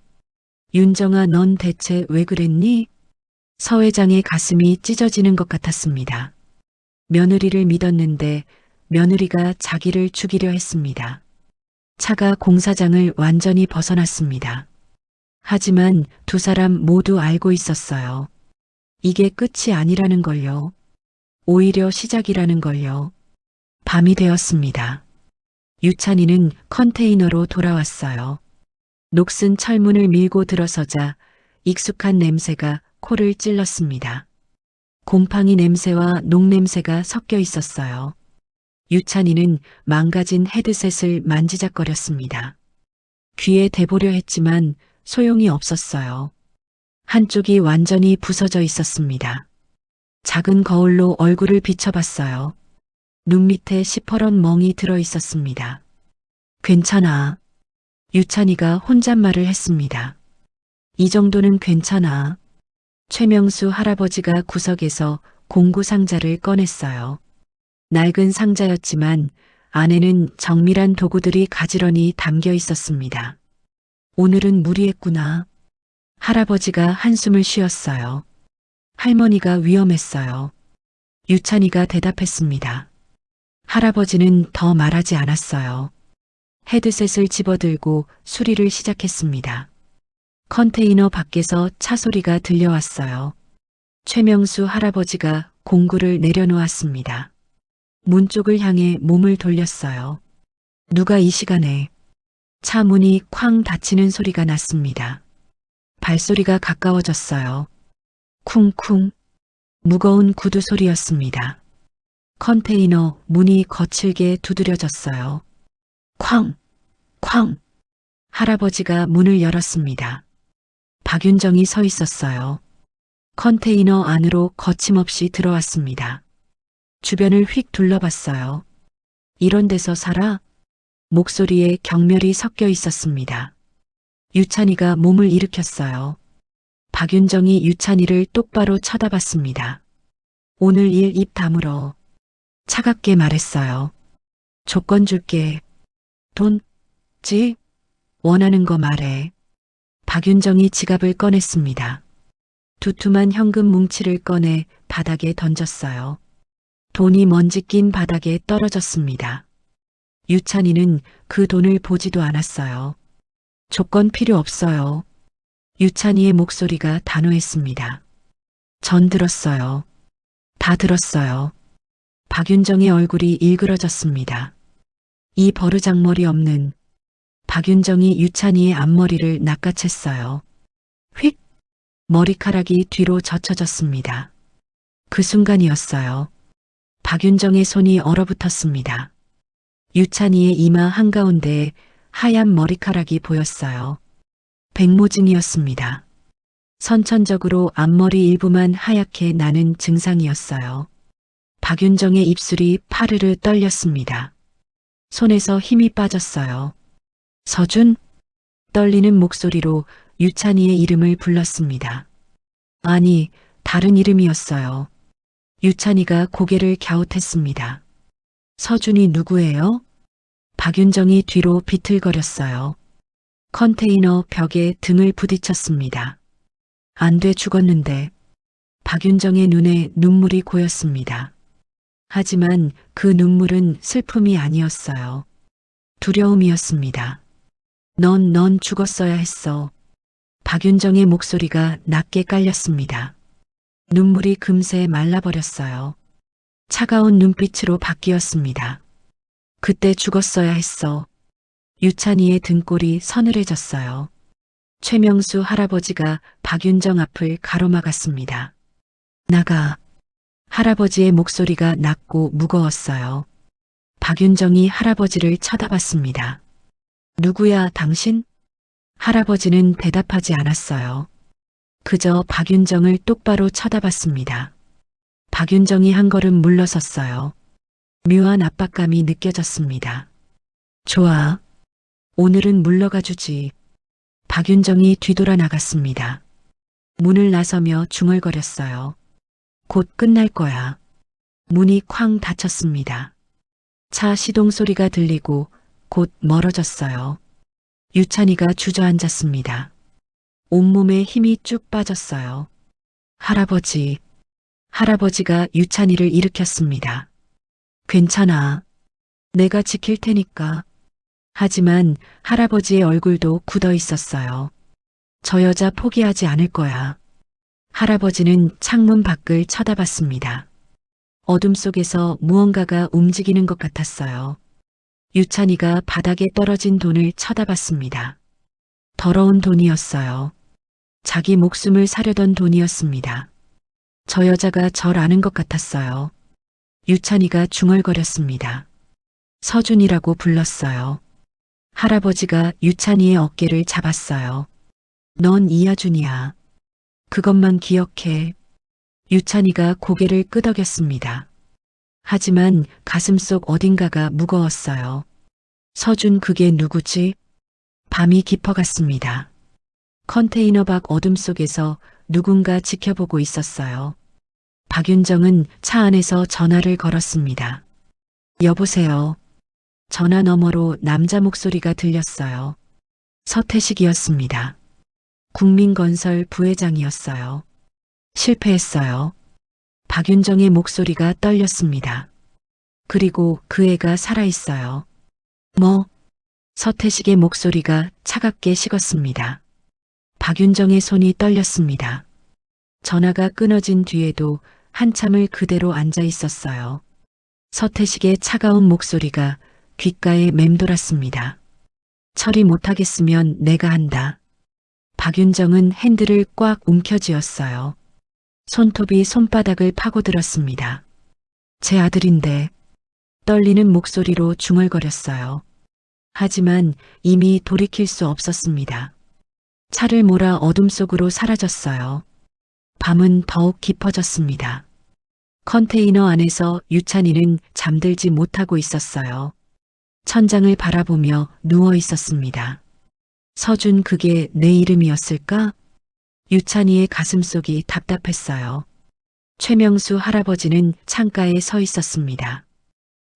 C: 윤정아, 넌 대체 왜 그랬니? 서 회장의 가슴이 찢어지는 것 같았습니다. 며느리를 믿었는데 며느리가 자기를 죽이려 했습니다. 차가 공사장을 완전히 벗어났습니다. 하지만 두 사람 모두 알고 있었어요. 이게 끝이 아니라는 걸요. 오히려 시작이라는 걸요. 밤이 되었습니다. 유찬이는 컨테이너로 돌아왔어요. 녹슨 철문을 밀고 들어서자 익숙한 냄새가 코를 찔렀습니다. 곰팡이 냄새와 녹냄새가 섞여 있었어요. 유찬이는 망가진 헤드셋을 만지작거렸습니다. 귀에 대보려 했지만 소용이 없었어요. 한쪽이 완전히 부서져 있었습니다. 작은 거울로 얼굴을 비춰봤어요. 눈 밑에 시퍼런 멍이 들어 있었습니다. 괜찮아. 유찬이가 혼잣말을 했습니다. 이 정도는 괜찮아. 최명수 할아버지가 구석에서 공구 상자를 꺼냈어요. 낡은 상자였지만 안에는 정밀한 도구들이 가지런히 담겨 있었습니다. 오늘은 무리했구나. 할아버지가 한숨을 쉬었어요. 할머니가 위험했어요. 유찬이가 대답했습니다. 할아버지는 더 말하지 않았어요. 헤드셋을 집어들고 수리를 시작했습니다. 컨테이너 밖에서 차 소리가 들려왔어요. 최명수 할아버지가 공구를 내려놓았습니다. 문 쪽을 향해 몸을 돌렸어요. 누가 이 시간에? 차 문이 쾅 닫히는 소리가 났습니다. 발소리가 가까워졌어요. 쿵쿵. 무거운 구두 소리였습니다. 컨테이너 문이 거칠게 두드려졌어요. 쾅! 쾅! 할아버지가 문을 열었습니다. 박윤정이 서 있었어요. 컨테이너 안으로 거침없이 들어왔습니다. 주변을 휙 둘러봤어요. 이런 데서 살아? 목소리에 경멸이 섞여 있었습니다. 유찬이가 몸을 일으켰어요. 박윤정이 유찬이를 똑바로 쳐다봤습니다. 오늘 일 입 다물어. 차갑게 말했어요. 조건 줄게. 돈, 집, 원하는 거 말해. 박윤정이 지갑을 꺼냈습니다. 두툼한 현금 뭉치를 꺼내 바닥에 던졌어요. 돈이 먼지 낀 바닥에 떨어졌습니다. 유찬이는 그 돈을 보지도 않았어요. 조건 필요 없어요. 유찬이의 목소리가 단호했습니다. 전 들었어요. 다 들었어요. 박윤정의 얼굴이 일그러졌습니다. 이 버르장머리 없는. 박윤정이 유찬이의 앞머리를 낚아챘어요. 휙! 머리카락이 뒤로 젖혀졌습니다. 그 순간이었어요. 박윤정의 손이 얼어붙었습니다. 유찬이의 이마 한가운데에 하얀 머리카락이 보였어요. 백모징이었습니다. 선천적으로 앞머리 일부만 하얗게 나는 증상이었어요. 박윤정의 입술이 파르르 떨렸습니다. 손에서 힘이 빠졌어요. 서준? 떨리는 목소리로 유찬이의 이름을 불렀습니다. 아니, 다른 이름이었어요. 유찬이가 고개를 갸웃했습니다. 서준이 누구예요? 박윤정이 뒤로 비틀거렸어요. 컨테이너 벽에 등을 부딪혔습니다. 안 돼, 죽었는데. 박윤정의 눈에 눈물이 고였습니다. 하지만 그 눈물은 슬픔이 아니었어요. 두려움이었습니다. 넌 죽었어야 했어. 박윤정의 목소리가 낮게 깔렸습니다. 눈물이 금세 말라버렸어요. 차가운 눈빛으로 바뀌었습니다. 그때 죽었어야 했어. 유찬이의 등골이 서늘해졌어요. 최명수 할아버지가 박윤정 앞을 가로막았습니다. 나가. 할아버지의 목소리가 낮고 무거웠어요. 박윤정이 할아버지를 쳐다봤습니다. 누구야, 당신? 할아버지는 대답하지 않았어요. 그저 박윤정을 똑바로 쳐다봤습니다. 박윤정이 한 걸음 물러섰어요. 묘한 압박감이 느껴졌습니다. 좋아. 오늘은 물러가 주지. 박윤정이 뒤돌아 나갔습니다. 문을 나서며 중얼거렸어요. 곧 끝날 거야. 문이 쾅 닫혔습니다. 차 시동 소리가 들리고 곧 멀어졌어요. 유찬이가 주저앉았습니다. 온몸에 힘이 쭉 빠졌어요. 할아버지. 할아버지가 유찬이를 일으켰습니다. 괜찮아. 내가 지킬 테니까. 하지만 할아버지의 얼굴도 굳어 있었어요. 저 여자 포기하지 않을 거야. 할아버지는 창문 밖을 쳐다봤습니다. 어둠 속에서 무언가가 움직이는 것 같았어요. 유찬이가 바닥에 떨어진 돈을 쳐다봤습니다. 더러운 돈이었어요. 자기 목숨을 사려던 돈이었습니다. 저 여자가 절 아는 것 같았어요. 유찬이가 중얼거렸습니다. 서준이라고 불렀어요. 할아버지가 유찬이의 어깨를 잡았어요. 넌 이하준이야. 그것만 기억해. 유찬이가 고개를 끄덕였습니다. 하지만 가슴속 어딘가가 무거웠어요. 서준 그게 누구지? 밤이 깊어갔습니다. 컨테이너 밖 어둠 속에서 누군가 지켜보고 있었어요. 박윤정은 차 안에서 전화를 걸었습니다. 여보세요. 전화 너머로 남자 목소리가 들렸어요. 서태식이었습니다. 국민건설 부회장이었어요. 실패했어요. 박윤정의 목소리가 떨렸습니다. 그리고 그 애가 살아있어요. 뭐? 서태식의 목소리가 차갑게 식었습니다. 박윤정의 손이 떨렸습니다. 전화가 끊어진 뒤에도 한참을 그대로 앉아 있었어요. 서태식의 차가운 목소리가 귓가에 맴돌았습니다. 처리 못하겠으면 내가 한다. 박윤정은 핸들을 꽉 움켜쥐었어요. 손톱이 손바닥을 파고들었습니다. 제 아들인데. 떨리는 목소리로 중얼거렸어요. 하지만 이미 돌이킬 수 없었습니다. 차를 몰아 어둠 속으로 사라졌어요. 밤은 더욱 깊어졌습니다. 컨테이너 안에서 유찬이는 잠들지 못하고 있었어요. 천장을 바라보며 누워 있었습니다. 서준 그게 내 이름이었을까? 유찬이의 가슴속이 답답했어요. 최명수 할아버지는 창가에 서 있었습니다.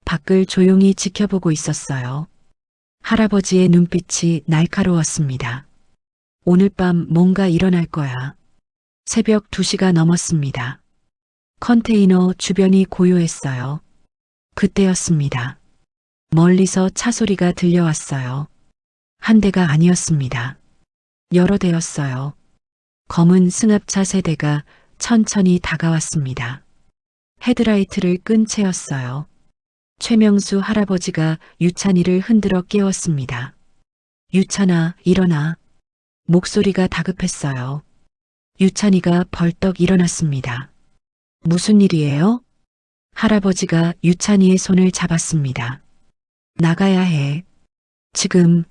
C: 밖을 조용히 지켜보고 있었어요. 할아버지의 눈빛이 날카로웠습니다. 오늘 밤 뭔가 일어날 거야. 새벽 2시가 넘었습니다. 컨테이너 주변이 고요했어요. 그때였습니다. 멀리서 차 소리가 들려왔어요. 한 대가 아니었습니다. 여러 대였어요. 검은 승합차 세대가 천천히 다가왔습니다. 헤드라이트를 끈 채였어요. 최명수 할아버지가 유찬이를 흔들어 깨웠습니다. 유찬아, 일어나. 목소리가 다급했어요. 유찬이가 벌떡 일어났습니다. 무슨 일이에요? 할아버지가 유찬이의 손을 잡았습니다. 나가야 해. 지금.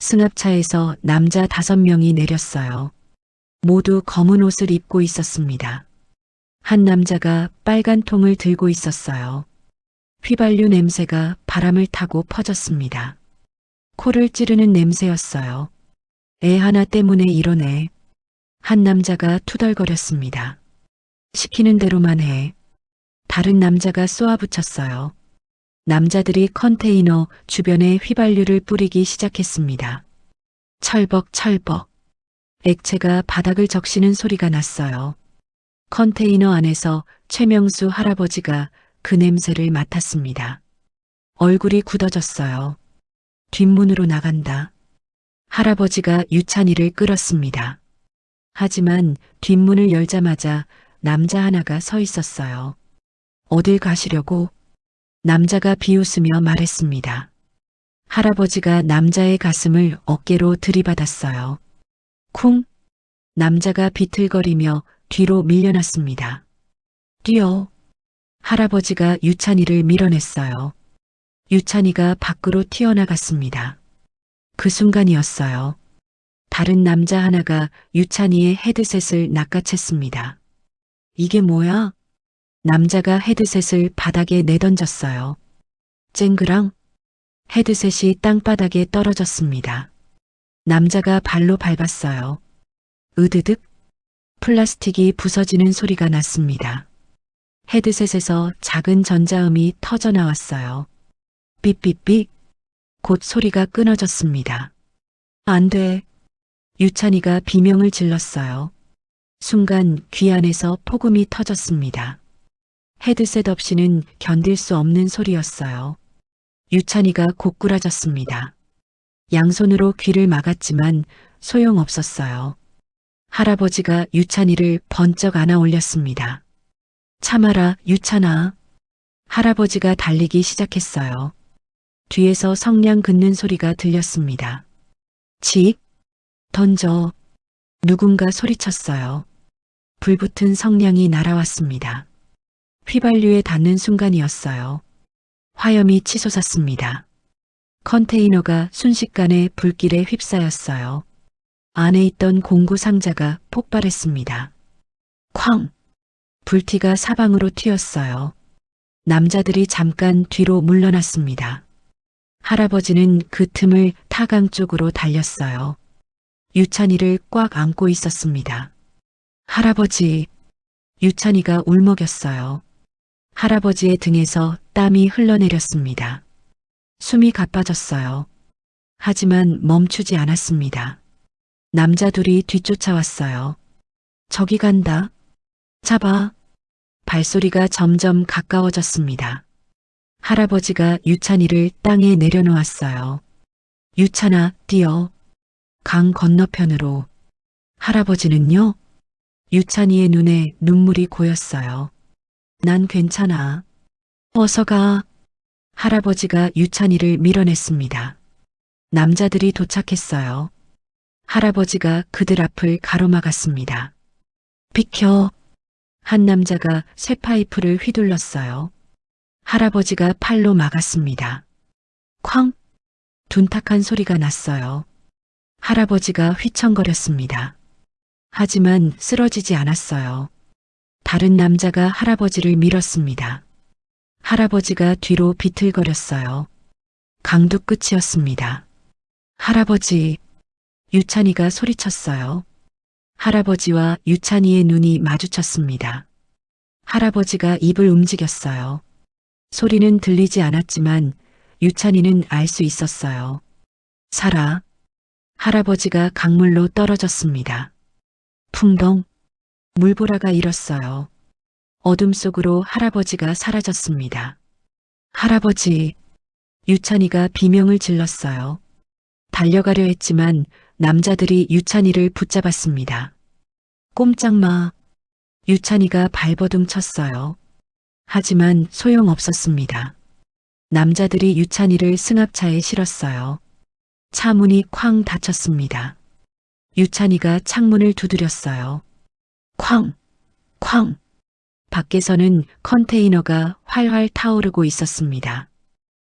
C: 승합차에서 남자 5명이 내렸어요. 모두 검은 옷을 입고 있었습니다. 한 남자가 빨간 통을 들고 있었어요. 휘발유 냄새가 바람을 타고 퍼졌습니다. 코를 찌르는 냄새였어요. 애 하나 때문에 이러네. 한 남자가 투덜거렸습니다. 시키는 대로만 해. 다른 남자가 쏘아붙였어요. 남자들이 컨테이너 주변에 휘발유를 뿌리기 시작했습니다. 철벅철벅. 액체가 바닥을 적시는 소리가 났어요. 컨테이너 안에서 최명수 할아버지가 그 냄새를 맡았습니다. 얼굴이 굳어졌어요. 뒷문으로 나간다. 할아버지가 유찬이를 끌었습니다. 하지만 뒷문을 열자마자 남자 하나가 서 있었어요. 어딜 가시려고? 남자가 비웃으며 말했습니다. 할아버지가 남자의 가슴을 어깨로 들이받았어요. 쿵! 남자가 비틀거리며 뒤로 밀려났습니다. 뛰어! 할아버지가 유찬이를 밀어냈어요. 유찬이가 밖으로 튀어나갔습니다. 그 순간이었어요. 다른 남자 하나가 유찬이의 헤드셋을 낚아챘습니다. 이게 뭐야? 남자가 헤드셋을 바닥에 내던졌어요. 쨍그랑 헤드셋이 땅바닥에 떨어졌습니다. 남자가 발로 밟았어요. 으드득 플라스틱이 부서지는 소리가 났습니다. 헤드셋에서 작은 전자음이 터져 나왔어요. 삐삐삐 곧 소리가 끊어졌습니다. 안 돼. 유찬이가 비명을 질렀어요. 순간 귀 안에서 폭음이 터졌습니다. 헤드셋 없이는 견딜 수 없는 소리였어요. 유찬이가 고꾸라졌습니다. 양손으로 귀를 막았지만 소용없었어요. 할아버지가 유찬이를 번쩍 안아 올렸습니다. 참아라, 유찬아. 할아버지가 달리기 시작했어요. 뒤에서 성냥 긋는 소리가 들렸습니다. 칙! 던져! 누군가 소리쳤어요. 불붙은 성냥이 날아왔습니다. 휘발유에 닿는 순간이었어요. 화염이 치솟았습니다. 컨테이너가 순식간에 불길에 휩싸였어요. 안에 있던 공구 상자가 폭발했습니다. 쾅! 불티가 사방으로 튀었어요. 남자들이 잠깐 뒤로 물러났습니다. 할아버지는 그 틈을 타강 쪽으로 달렸어요. 유찬이를 꽉 안고 있었습니다. 할아버지! 유찬이가 울먹였어요. 할아버지의 등에서 땀이 흘러내렸습니다. 숨이 가빠졌어요. 하지만 멈추지 않았습니다. 남자 둘이 뒤쫓아왔어요. 저기 간다. 잡아. 발소리가 점점 가까워졌습니다. 할아버지가 유찬이를 땅에 내려놓았어요. 유찬아, 뛰어. 강 건너편으로. 할아버지는요? 유찬이의 눈에 눈물이 고였어요. 난 괜찮아. 어서 가. 할아버지가 유찬이를 밀어냈습니다. 남자들이 도착했어요. 할아버지가 그들 앞을 가로막았습니다. 비켜. 한 남자가 쇠파이프를 휘둘렀어요. 할아버지가 팔로 막았습니다. 쾅! 둔탁한 소리가 났어요. 할아버지가 휘청거렸습니다. 하지만 쓰러지지 않았어요. 다른 남자가 할아버지를 밀었습니다. 할아버지가 뒤로 비틀거렸어요. 강도 끝이었습니다. 할아버지! 유찬이가 소리쳤어요. 할아버지와 유찬이의 눈이 마주쳤습니다. 할아버지가 입을 움직였어요. 소리는 들리지 않았지만 유찬이는 알 수 있었어요. 살아. 할아버지가 강물로 떨어졌습니다. 풍덩. 물보라가 일었어요. 어둠 속으로 할아버지가 사라졌습니다. 할아버지. 유찬이가 비명을 질렀어요. 달려가려 했지만 남자들이 유찬이를 붙잡았습니다. 꼼짝 마. 유찬이가 발버둥 쳤어요. 하지만 소용없었습니다. 남자들이 유찬이를 승합차에 실었어요. 차 문이 쾅 닫혔습니다. 유찬이가 창문을 두드렸어요. 쾅! 쾅! 밖에서는 컨테이너가 활활 타오르고 있었습니다.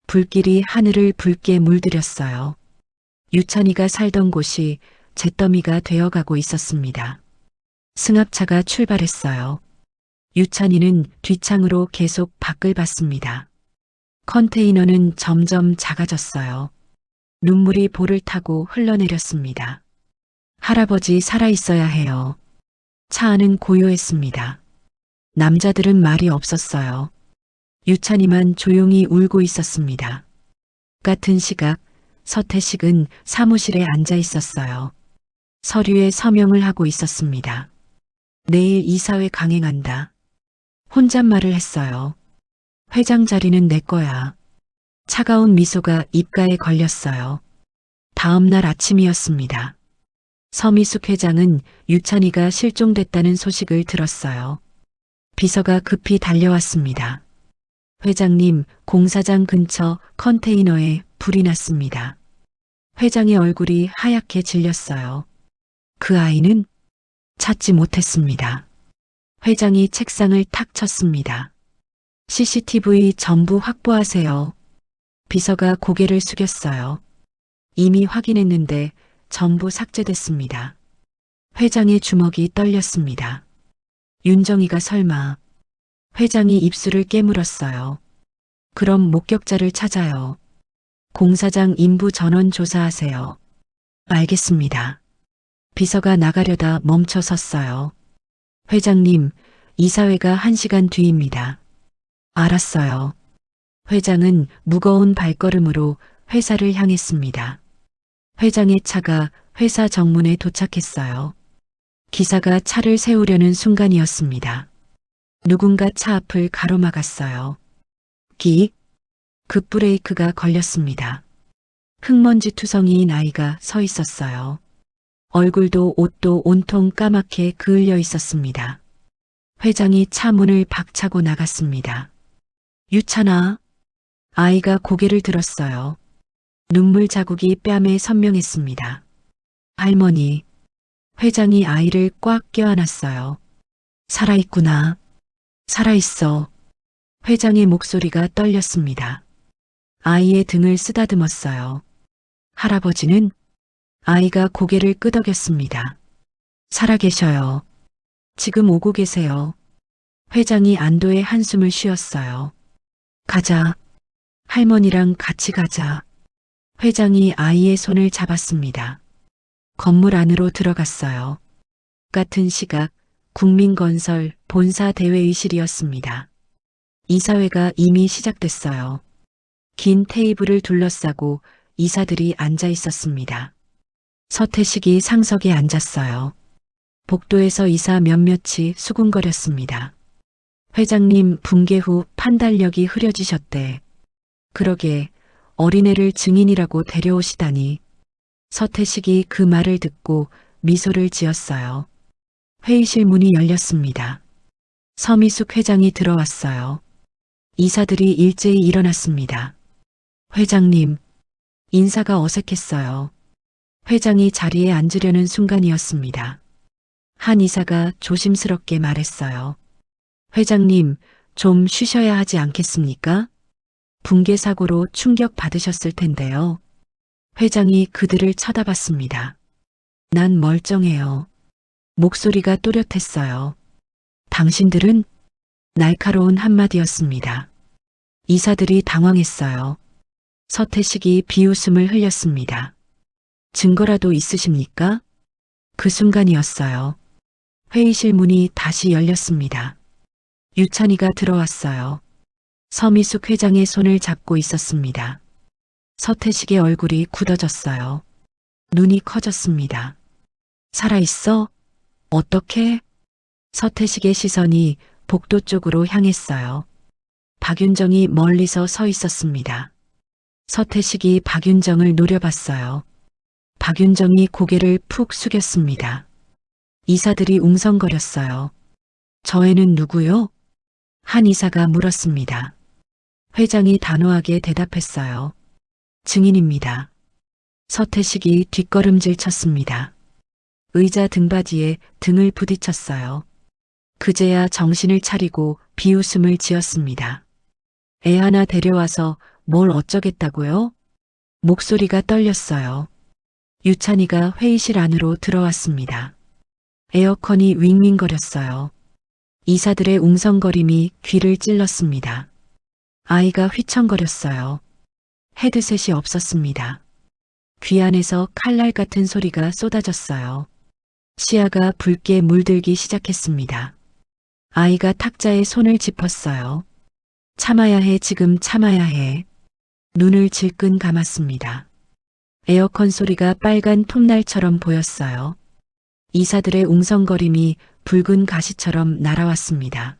C: 불길이 하늘을 붉게 물들였어요. 유찬이가 살던 곳이 잿더미가 되어가고 있었습니다. 승합차가 출발했어요. 유찬이는 뒷창으로 계속 밖을 봤습니다. 컨테이너는 점점 작아졌어요. 눈물이 볼을 타고 흘러내렸습니다. 할아버지 살아있어야 해요. 차 안은 고요했습니다. 남자들은 말이 없었어요. 유찬이만 조용히 울고 있었습니다. 같은 시각 서태식은 사무실에 앉아 있었어요. 서류에 서명을 하고 있었습니다. 내일 이사회 강행한다. 혼잣말을 했어요. 회장 자리는 내 거야. 차가운 미소가 입가에 걸렸어요. 다음 날 아침이었습니다. 서미숙 회장은 유찬이가 실종됐다는 소식을 들었어요. 비서가 급히 달려왔습니다. 회장님, 공사장 근처 컨테이너에 불이 났습니다. 회장의 얼굴이 하얗게 질렸어요. 그 아이는 찾지 못했습니다. 회장이 책상을 탁 쳤습니다. CCTV 전부 확보하세요. 비서가 고개를 숙였어요. 이미 확인했는데 전부 삭제됐습니다. 회장의 주먹이 떨렸습니다. 윤정이가 설마. 회장이 입술을 깨물었어요. 그럼 목격자를 찾아요. 공사장 인부 전원 조사하세요. 알겠습니다. 비서가 나가려다 멈춰 섰어요. 회장님, 이사회가 1시간 뒤입니다. 알았어요. 회장은 무거운 발걸음으로 회사를 향했습니다. 회장의 차가 회사 정문에 도착했어요. 기사가 차를 세우려는 순간이었습니다. 누군가 차 앞을 가로막았어요. 급브레이크가 걸렸습니다. 흙먼지 투성이인 아이가 서 있었어요. 얼굴도 옷도 온통 까맣게 그을려 있었습니다. 회장이 차 문을 박차고 나갔습니다. 유찬아. 아이가 고개를 들었어요. 눈물 자국이 뺨에 선명했습니다. 할머니. 회장이 아이를 꽉 껴안았어요. 살아있구나. 살아있어. 회장의 목소리가 떨렸습니다. 아이의 등을 쓰다듬었어요. 할아버지는? 아이가 고개를 끄덕였습니다. 살아계셔요. 지금 오고 계세요. 회장이 안도의 한숨을 쉬었어요. 가자. 할머니랑 같이 가자. 회장이 아이의 손을 잡았습니다. 건물 안으로 들어갔어요. 같은 시각 국민건설 본사 대회의실이었습니다. 이사회가 이미 시작됐어요. 긴 테이블을 둘러싸고 이사들이 앉아 있었습니다. 서태식이 상석에 앉았어요. 복도에서 이사 몇몇이 수군거렸습니다. 회장님 붕괴 후 판단력이 흐려지셨대. 그러게 어린애를 증인이라고 데려오시다니. 서태식이 그 말을 듣고 미소를 지었어요. 회의실 문이 열렸습니다. 서미숙 회장이 들어왔어요. 이사들이 일제히 일어났습니다. 회장님, 인사가 어색했어요. 회장이 자리에 앉으려는 순간이었습니다. 한 이사가 조심스럽게 말했어요. 회장님, 좀 쉬셔야 하지 않겠습니까? 붕괴 사고로 충격 받으셨을 텐데요. 회장이 그들을 쳐다봤습니다. 난 멀쩡해요. 목소리가 또렷했어요. 당신들은? 날카로운 한마디였습니다. 이사들이 당황했어요. 서태식이 비웃음을 흘렸습니다. 증거라도 있으십니까? 그 순간이었어요. 회의실 문이 다시 열렸습니다. 유찬이가 들어왔어요. 서미숙 회장의 손을 잡고 있었습니다. 서태식의 얼굴이 굳어졌어요. 눈이 커졌습니다. 살아있어? 어떻게? 서태식의 시선이 복도 쪽으로 향했어요. 박윤정이 멀리서 서 있었습니다. 서태식이 박윤정을 노려봤어요. 박윤정이 고개를 푹 숙였습니다. 이사들이 웅성거렸어요. 저 애는 누구요? 한 이사가 물었습니다. 회장이 단호하게 대답했어요. 증인입니다. 서태식이 뒷걸음질 쳤습니다. 의자 등받이에 등을 부딪혔어요. 그제야 정신을 차리고 비웃음을 지었습니다. 애 하나 데려와서 뭘 어쩌겠다고요? 목소리가 떨렸어요. 유찬이가 회의실 안으로 들어왔습니다. 에어컨이 윙윙거렸어요. 이사들의 웅성거림이 귀를 찔렀습니다. 아이가 휘청거렸어요. 헤드셋이 없었습니다. 귀 안에서 칼날 같은 소리가 쏟아졌어요. 시야가 붉게 물들기 시작했습니다. 아이가 탁자에 손을 짚었어요. 참아야 해, 지금 참아야 해. 눈을 질끈 감았습니다. 에어컨 소리가 빨간 톱날처럼 보였어요. 이사들의 웅성거림이 붉은 가시처럼 날아왔습니다.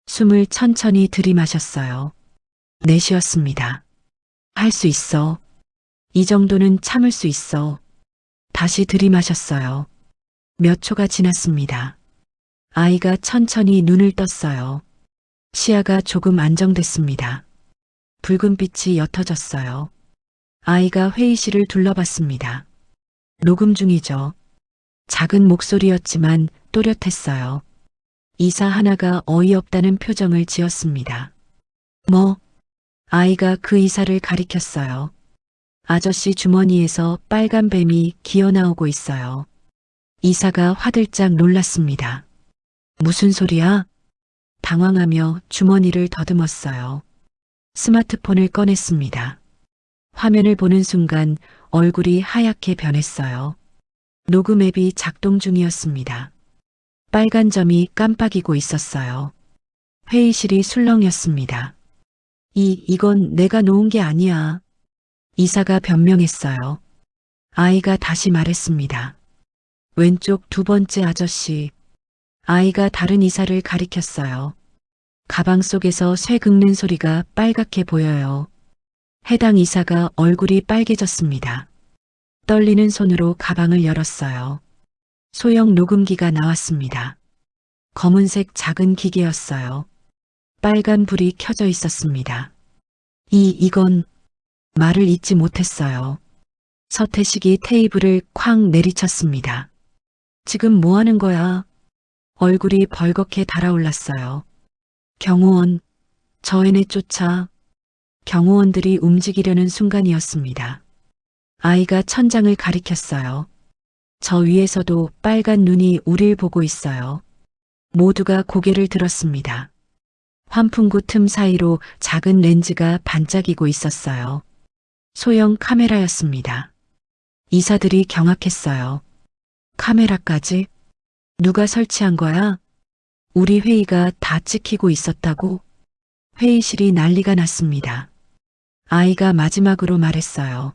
C: 숨을 천천히 들이마셨어요. 내쉬었습니다. 할 수 있어. 이 정도는 참을 수 있어. 다시 들이마셨어요. 몇 초가 지났습니다. 아이가 천천히 눈을 떴어요. 시야가 조금 안정됐습니다. 붉은 빛이 옅어졌어요. 아이가 회의실을 둘러봤습니다. 녹음 중이죠. 작은 목소리였지만 또렷했어요. 이사 하나가 어이없다는 표정을 지었습니다. 뭐? 아이가 그 이사를 가리켰어요. 아저씨 주머니에서 빨간 뱀이 기어나오고 있어요. 이사가 화들짝 놀랐습니다. 무슨 소리야? 당황하며 주머니를 더듬었어요. 스마트폰을 꺼냈습니다. 화면을 보는 순간 얼굴이 하얗게 변했어요. 녹음 앱이 작동 중이었습니다. 빨간 점이 깜빡이고 있었어요. 회의실이 술렁였습니다. 이건 내가 놓은 게 아니야. 이사가 변명했어요. 아이가 다시 말했습니다. 왼쪽 두 번째 아저씨. 아이가 다른 이사를 가리켰어요. 가방 속에서 쇠 긁는 소리가 빨갛게 보여요. 해당 이사가 얼굴이 빨개졌습니다. 떨리는 손으로 가방을 열었어요. 소형 녹음기가 나왔습니다. 검은색 작은 기계였어요. 빨간 불이 켜져 있었습니다. 이건 말을 잇지 못했어요. 서태식이 테이블을 쾅 내리쳤습니다. 지금 뭐 하는 거야? 얼굴이 벌겋게 달아올랐어요. 경호원, 저 애네 쫓아. 경호원들이 움직이려는 순간이었습니다. 아이가 천장을 가리켰어요. 저 위에서도 빨간 눈이 우릴 보고 있어요. 모두가 고개를 들었습니다. 환풍구 틈 사이로 작은 렌즈가 반짝이고 있었어요. 소형 카메라였습니다. 이사들이 경악했어요. 카메라까지? 누가 설치한 거야? 우리 회의가 다 찍히고 있었다고? 회의실이 난리가 났습니다. 아이가 마지막으로 말했어요.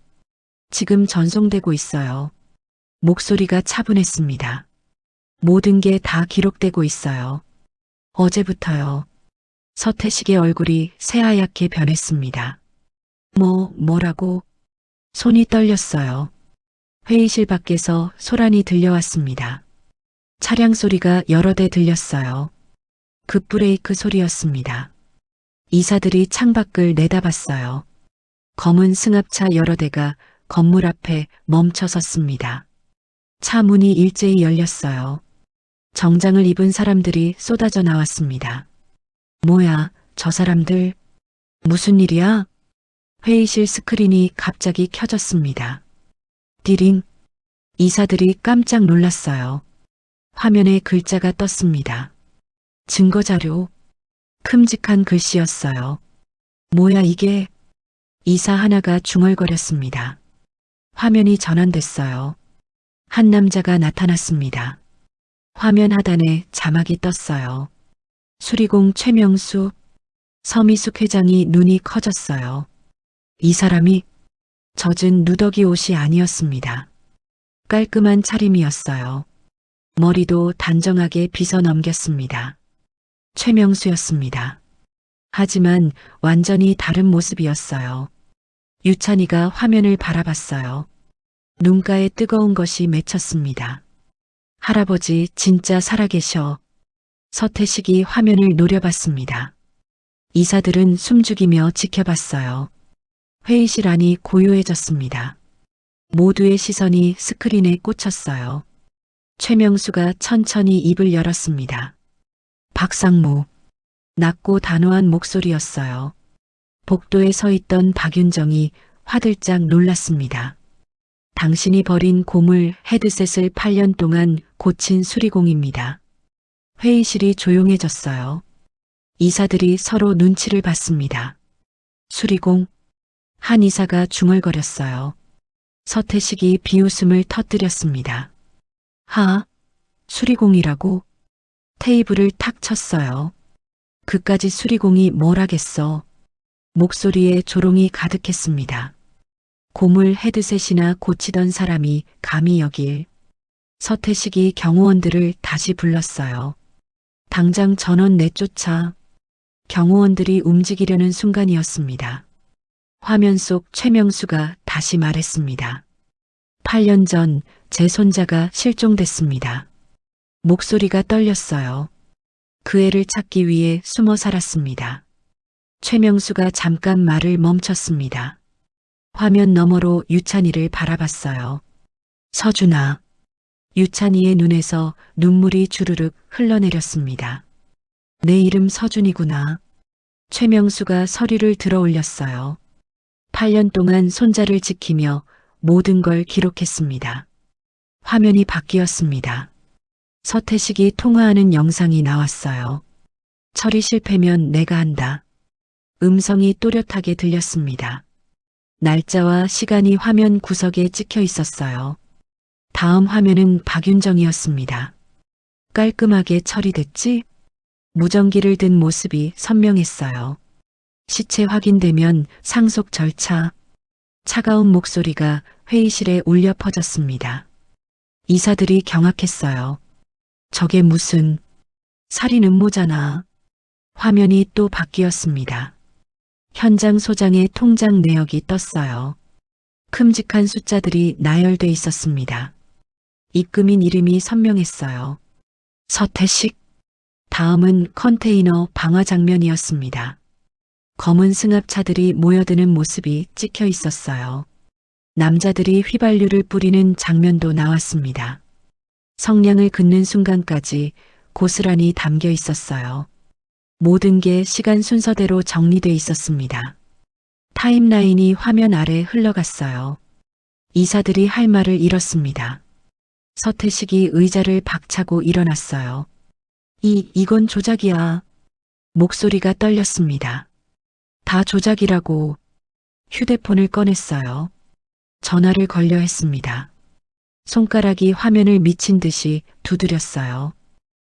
C: 지금 전송되고 있어요. 목소리가 차분했습니다. 모든 게 다 기록되고 있어요. 어제부터요. 서태식의 얼굴이 새하얗게 변했습니다. 뭐라고? 손이 떨렸어요. 회의실 밖에서 소란이 들려왔습니다. 차량 소리가 여러 대 들렸어요. 급브레이크 소리였습니다. 이사들이 창밖을 내다봤어요. 검은 승합차 여러 대가 건물 앞에 멈춰 섰습니다. 차 문이 일제히 열렸어요. 정장을 입은 사람들이 쏟아져 나왔습니다. 뭐야, 저 사람들. 무슨 일이야? 회의실 스크린이 갑자기 켜졌습니다. 디링. 이사들이 깜짝 놀랐어요. 화면에 글자가 떴습니다. 증거자료. 큼직한 글씨였어요. 뭐야 이게? 이사 하나가 중얼거렸습니다. 화면이 전환됐어요. 한 남자가 나타났습니다. 화면 하단에 자막이 떴어요. 수리공 최명수. 서미숙 회장이 눈이 커졌어요. 이 사람이 젖은 누더기 옷이 아니었습니다. 깔끔한 차림이었어요. 머리도 단정하게 빗어 넘겼습니다. 최명수였습니다. 하지만 완전히 다른 모습이었어요. 유찬이가 화면을 바라봤어요. 눈가에 뜨거운 것이 맺혔습니다. 할아버지 진짜 살아계셔. 서태식이 화면을 노려봤습니다. 이사들은 숨죽이며 지켜봤어요. 회의실 안이 고요해졌습니다. 모두의 시선이 스크린에 꽂혔어요. 최명수가 천천히 입을 열었습니다. 박상무. 낮고 단호한 목소리였어요. 복도에 서 있던 박윤정이 화들짝 놀랐습니다. 당신이 버린 고물 헤드셋을 8년 동안 고친 수리공입니다. 회의실이 조용해졌어요. 이사들이 서로 눈치를 봤습니다. 수리공. 한 이사가 중얼거렸어요. 서태식이 비웃음을 터뜨렸습니다. 수리공이라고? 테이블을 탁 쳤어요. 그까지 수리공이 뭘 하겠어. 목소리에 조롱이 가득했습니다. 고물 헤드셋이나 고치던 사람이 감히 여길. 서태식이 경호원들을 다시 불렀어요. 당장 전원 내쫓아. 경호원들이 움직이려는 순간이었습니다. 화면 속 최명수가 다시 말했습니다. 8년 전 제 손자가 실종됐습니다. 목소리가 떨렸어요. 그 애를 찾기 위해 숨어 살았습니다. 최명수가 잠깐 말을 멈췄습니다. 화면 너머로 유찬이를 바라봤어요. 서준아. 유찬이의 눈에서 눈물이 주르륵 흘러내렸습니다. 내 이름 서준이구나. 최명수가 서류를 들어 올렸어요. 8년 동안 손자를 지키며 모든 걸 기록했습니다. 화면이 바뀌었습니다. 서태식이 통화하는 영상이 나왔어요. 처리 실패면 내가 한다. 음성이 또렷하게 들렸습니다. 날짜와 시간이 화면 구석에 찍혀 있었어요. 다음 화면은 박윤정이었습니다. 깔끔하게 처리됐지? 무전기를 든 모습이 선명했어요. 시체 확인되면 상속 절차. 차가운 목소리가 회의실에 울려 퍼졌습니다. 이사들이 경악했어요. 저게 무슨 살인 음모잖아. 화면이 또 바뀌었습니다. 현장 소장의 통장 내역이 떴어요. 큼직한 숫자들이 나열돼 있었습니다. 입금인 이름이 선명했어요. 서태식. 다음은 컨테이너 방화 장면이었습니다. 검은 승합차들이 모여드는 모습이 찍혀 있었어요. 남자들이 휘발유를 뿌리는 장면도 나왔습니다. 성냥을 긋는 순간까지 고스란히 담겨 있었어요. 모든 게 시간 순서대로 정리돼 있었습니다. 타임라인이 화면 아래 흘러갔어요. 이사들이 할 말을 잃었습니다. 서태식이 의자를 박차고 일어났어요. 이건 조작이야. 목소리가 떨렸습니다. 다 조작이라고. 휴대폰을 꺼냈어요. 전화를 걸려 했습니다. 손가락이 화면을 미친 듯이 두드렸어요.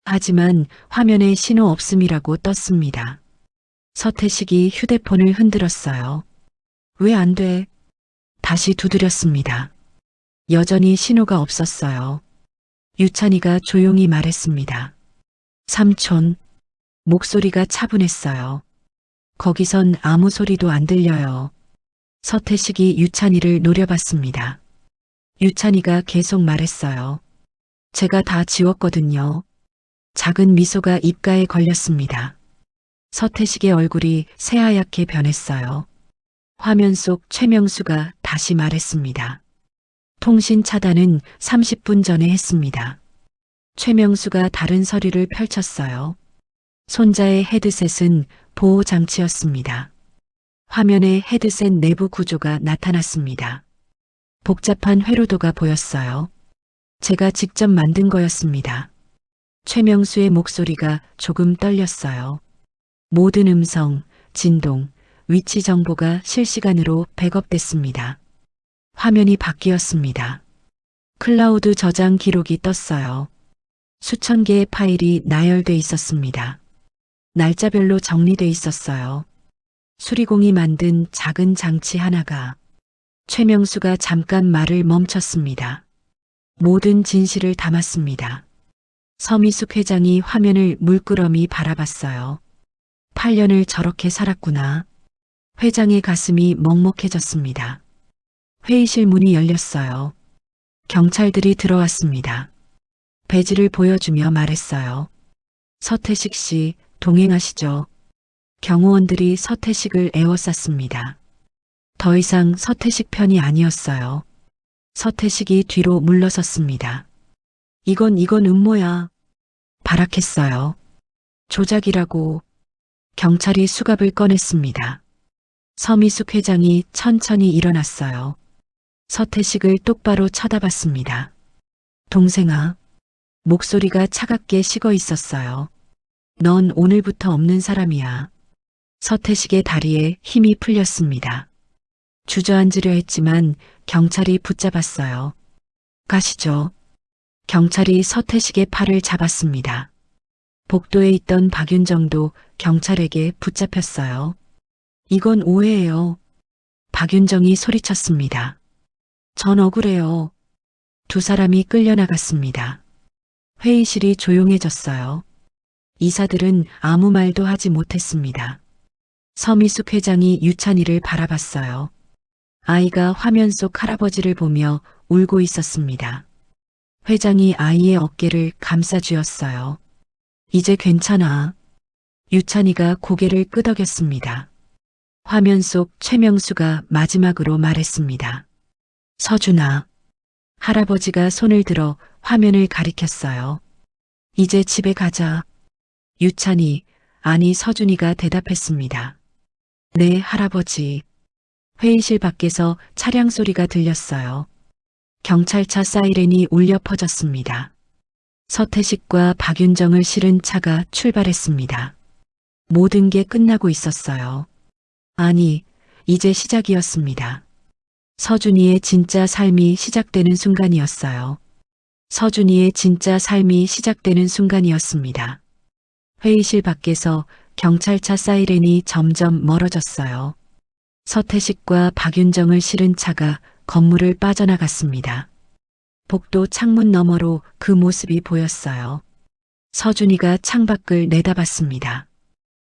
C: 하지만 화면에 신호 없음이라고 떴습니다. 서태식이 휴대폰을 흔들었어요. 왜 안 돼? 다시 두드렸습니다. 여전히 신호가 없었어요. 유찬이가 조용히 말했습니다. 삼촌. 목소리가 차분했어요. 거기선 아무 소리도 안 들려요. 서태식이 유찬이를 노려봤습니다. 유찬이가 계속 말했어요. 제가 다 지웠거든요. 작은 미소가 입가에 걸렸습니다. 서태식의 얼굴이 새하얗게 변했어요. 화면 속 최명수가 다시 말했습니다. 통신 차단은 30분 전에 했습니다. 최명수가 다른 서류를 펼쳤어요. 손자의 헤드셋은 보호 장치였습니다. 화면에 헤드셋 내부 구조가 나타났습니다. 복잡한 회로도가 보였어요. 제가 직접 만든 거였습니다. 최명수의 목소리가 조금 떨렸어요. 모든 음성, 진동, 위치 정보가 실시간으로 백업됐습니다. 화면이 바뀌었습니다. 클라우드 저장 기록이 떴어요. 수천 개의 파일이 나열돼 있었습니다. 날짜별로 정리돼 있었어요. 수리공이 만든 작은 장치 하나가. 최명수가 잠깐 말을 멈췄습니다. 모든 진실을 담았습니다. 서미숙 회장이 화면을 물끄러미 바라봤어요. 8년을 저렇게 살았구나. 회장의 가슴이 먹먹해졌습니다. 회의실 문이 열렸어요. 경찰들이 들어왔습니다. 배지를 보여주며 말했어요. 서태식 씨, 동행하시죠. 경호원들이 서태식을 에워쌌습니다. 더 이상 서태식 편이 아니었어요. 서태식이 뒤로 물러섰습니다. 이건 음모야. 발악했어요. 조작이라고. 경찰이 수갑을 꺼냈습니다. 서미숙 회장이 천천히 일어났어요. 서태식을 똑바로 쳐다봤습니다. 동생아. 목소리가 차갑게 식어 있었어요. 넌 오늘부터 없는 사람이야. 서태식의 다리에 힘이 풀렸습니다. 주저앉으려 했지만 경찰이 붙잡았어요. 가시죠. 경찰이 서태식의 팔을 잡았습니다. 복도에 있던 박윤정도 경찰에게 붙잡혔어요. 이건 오해예요. 박윤정이 소리쳤습니다. 전 억울해요. 두 사람이 끌려나갔습니다. 회의실이 조용해졌어요. 이사들은 아무 말도 하지 못했습니다. 서미숙 회장이 유찬이를 바라봤어요. 아이가 화면 속 할아버지를 보며 울고 있었습니다. 회장이 아이의 어깨를 감싸주었어요. 이제 괜찮아. 유찬이가 고개를 끄덕였습니다. 화면 속 최명수가 마지막으로 말했습니다. 서준아. 할아버지가 손을 들어 화면을 가리켰어요. 이제 집에 가자. 유찬이, 아니 서준이가 대답했습니다. 네, 할아버지. 회의실 밖에서 차량 소리가 들렸어요. 경찰차 사이렌이 울려 퍼졌습니다. 서태식과 박윤정을 실은 차가 출발했습니다. 모든 게 끝나고 있었어요. 아니, 이제 시작이었습니다. 서준이의 진짜 삶이 시작되는 순간이었어요. 서준이의 진짜 삶이 시작되는 순간이었습니다. 회의실 밖에서 경찰차 사이렌이 점점 멀어졌어요. 서태식과 박윤정을 실은 차가 건물을 빠져나갔습니다. 복도 창문 너머로 그 모습이 보였어요. 서준이가 창밖을 내다봤습니다.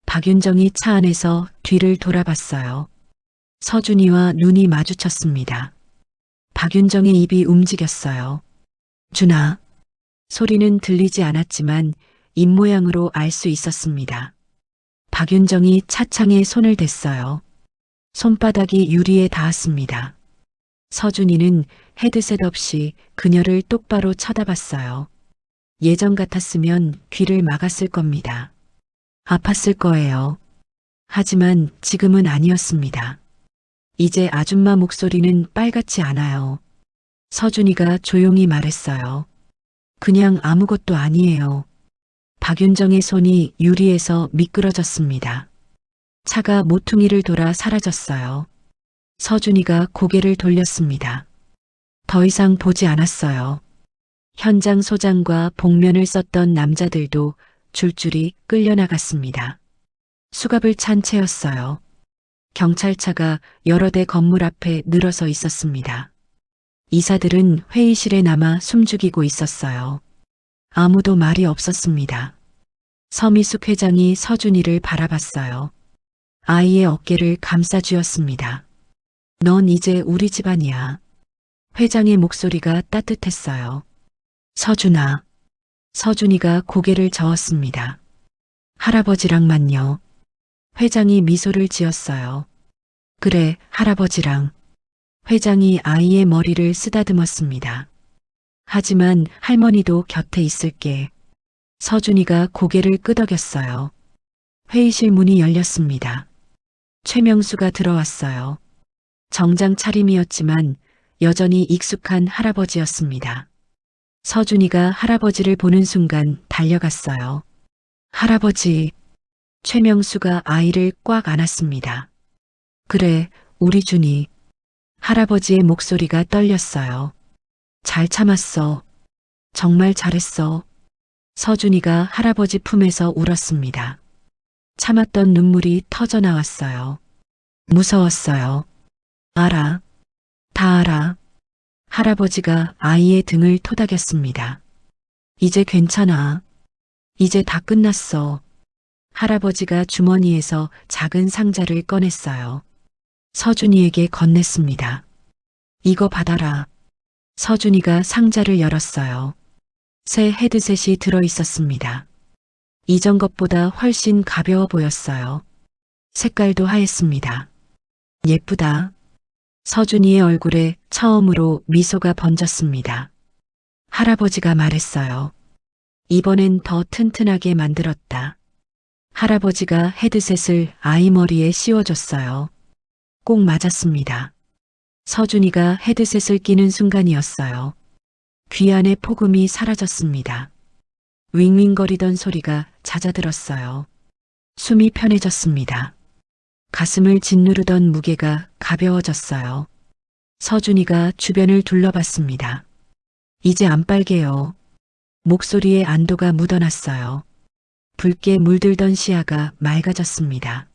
C: 박윤정이 차 안에서 뒤를 돌아봤어요. 서준이와 눈이 마주쳤습니다. 박윤정의 입이 움직였어요. 준아. 소리는 들리지 않았지만 입모양으로 알 수 있었습니다. 박윤정이 차창에 손을 댔어요. 손바닥이 유리에 닿았습니다. 서준이는 헤드셋 없이 그녀를 똑바로 쳐다봤어요. 예전 같았으면 귀를 막았을 겁니다. 아팠을 거예요. 하지만 지금은 아니었습니다. 이제 아줌마 목소리는 빨갛지 않아요. 서준이가 조용히 말했어요. 그냥 아무것도 아니에요. 박윤정의 손이 유리에서 미끄러졌습니다. 차가 모퉁이를 돌아 사라졌어요. 서준이가 고개를 돌렸습니다. 더 이상 보지 않았어요. 현장 소장과 복면을 썼던 남자들도 줄줄이 끌려나갔습니다. 수갑을 찬 채였어요. 경찰차가 여러 대 건물 앞에 늘어서 있었습니다. 이사들은 회의실에 남아 숨죽이고 있었어요. 아무도 말이 없었습니다. 서미숙 회장이 서준이를 바라봤어요. 아이의 어깨를 감싸쥐었습니다. 넌 이제 우리 집안이야. 회장의 목소리가 따뜻했어요. 서준아. 서준이가 고개를 저었습니다. 할아버지랑만요. 회장이 미소를 지었어요. 그래, 할아버지랑. 회장이 아이의 머리를 쓰다듬었습니다. 하지만 할머니도 곁에 있을게. 서준이가 고개를 끄덕였어요. 회의실 문이 열렸습니다. 최명수가 들어왔어요. 정장 차림이었지만 여전히 익숙한 할아버지였습니다. 서준이가 할아버지를 보는 순간 달려갔어요. 할아버지. 최명수가 아이를 꽉 안았습니다. 그래, 우리 준이. 할아버지의 목소리가 떨렸어요. 잘 참았어. 정말 잘했어. 서준이가 할아버지 품에서 울었습니다. 참았던 눈물이 터져 나왔어요. 무서웠어요. 알아. 다 알아. 할아버지가 아이의 등을 토닥였습니다. 이제 괜찮아. 이제 다 끝났어. 할아버지가 주머니에서 작은 상자를 꺼냈어요. 서준이에게 건넸습니다. 이거 받아라. 서준이가 상자를 열었어요. 새 헤드셋이 들어 있었습니다. 이전 것보다 훨씬 가벼워 보였어요. 색깔도 하였습니다. 예쁘다. 서준이의 얼굴에 처음으로 미소가 번졌습니다. 할아버지가 말했어요. 이번엔 더 튼튼하게 만들었다. 할아버지가 헤드셋을 아이 머리에 씌워줬어요. 꼭 맞았습니다. 서준이가 헤드셋을 끼는 순간이었어요. 귀 안의 폭음이 사라졌습니다. 윙윙거리던 소리가 잦아들었어요. 숨이 편해졌습니다. 가슴을 짓누르던 무게가 가벼워졌어요. 서준이가 주변을 둘러봤습니다. 이제 안 빨개요. 목소리에 안도가 묻어났어요. 붉게 물들던 시야가 맑아졌습니다.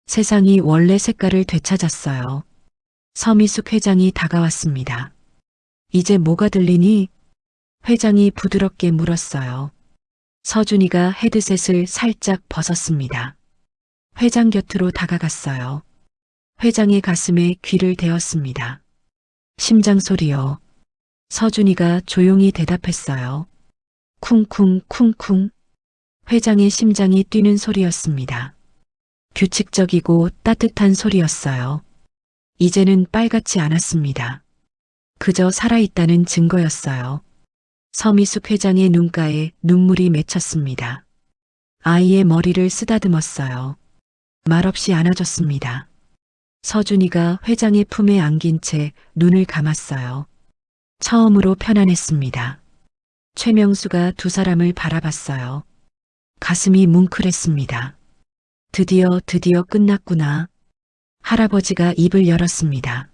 C: 세상이 원래 색깔을 되찾았어요. 서미숙 회장이 다가왔습니다. 이제 뭐가 들리니? 회장이 부드럽게 물었어요. 서준이가 헤드셋을 살짝 벗었습니다. 회장 곁으로 다가갔어요. 회장의 가슴에 귀를 대었습니다. 심장 소리요. 서준이가 조용히 대답했어요. 쿵쿵쿵쿵. 회장의 심장이 뛰는 소리였습니다. 규칙적이고 따뜻한 소리였어요. 이제는 빨갛지 않았습니다. 그저 살아있다는 증거였어요. 서미숙 회장의 눈가에 눈물이 맺혔습니다. 아이의 머리를 쓰다듬었어요. 말없이 안아줬습니다. 서준이가 회장의 품에 안긴 채 눈을 감았어요. 처음으로 편안했습니다. 최명수가 두 사람을 바라봤어요. 가슴이 뭉클했습니다. 드디어 끝났구나. 할아버지가 입을 열었습니다.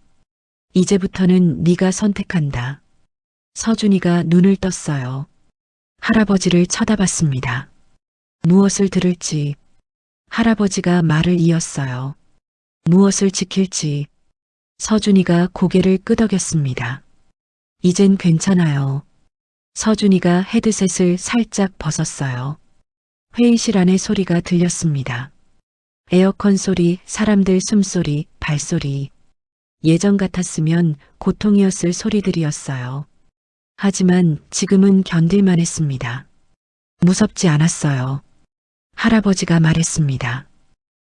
C: 이제부터는 네가 선택한다. 서준이가 눈을 떴어요. 할아버지를 쳐다봤습니다. 무엇을 들을지. 할아버지가 말을 이었어요. 무엇을 지킬지. 서준이가 고개를 끄덕였습니다. 이젠 괜찮아요. 서준이가 헤드셋을 살짝 벗었어요. 회의실 안에 소리가 들렸습니다. 에어컨 소리, 사람들 숨소리, 발소리. 예전 같았으면 고통이었을 소리들이었어요. 하지만 지금은 견딜만 했습니다. 무섭지 않았어요. 할아버지가 말했습니다.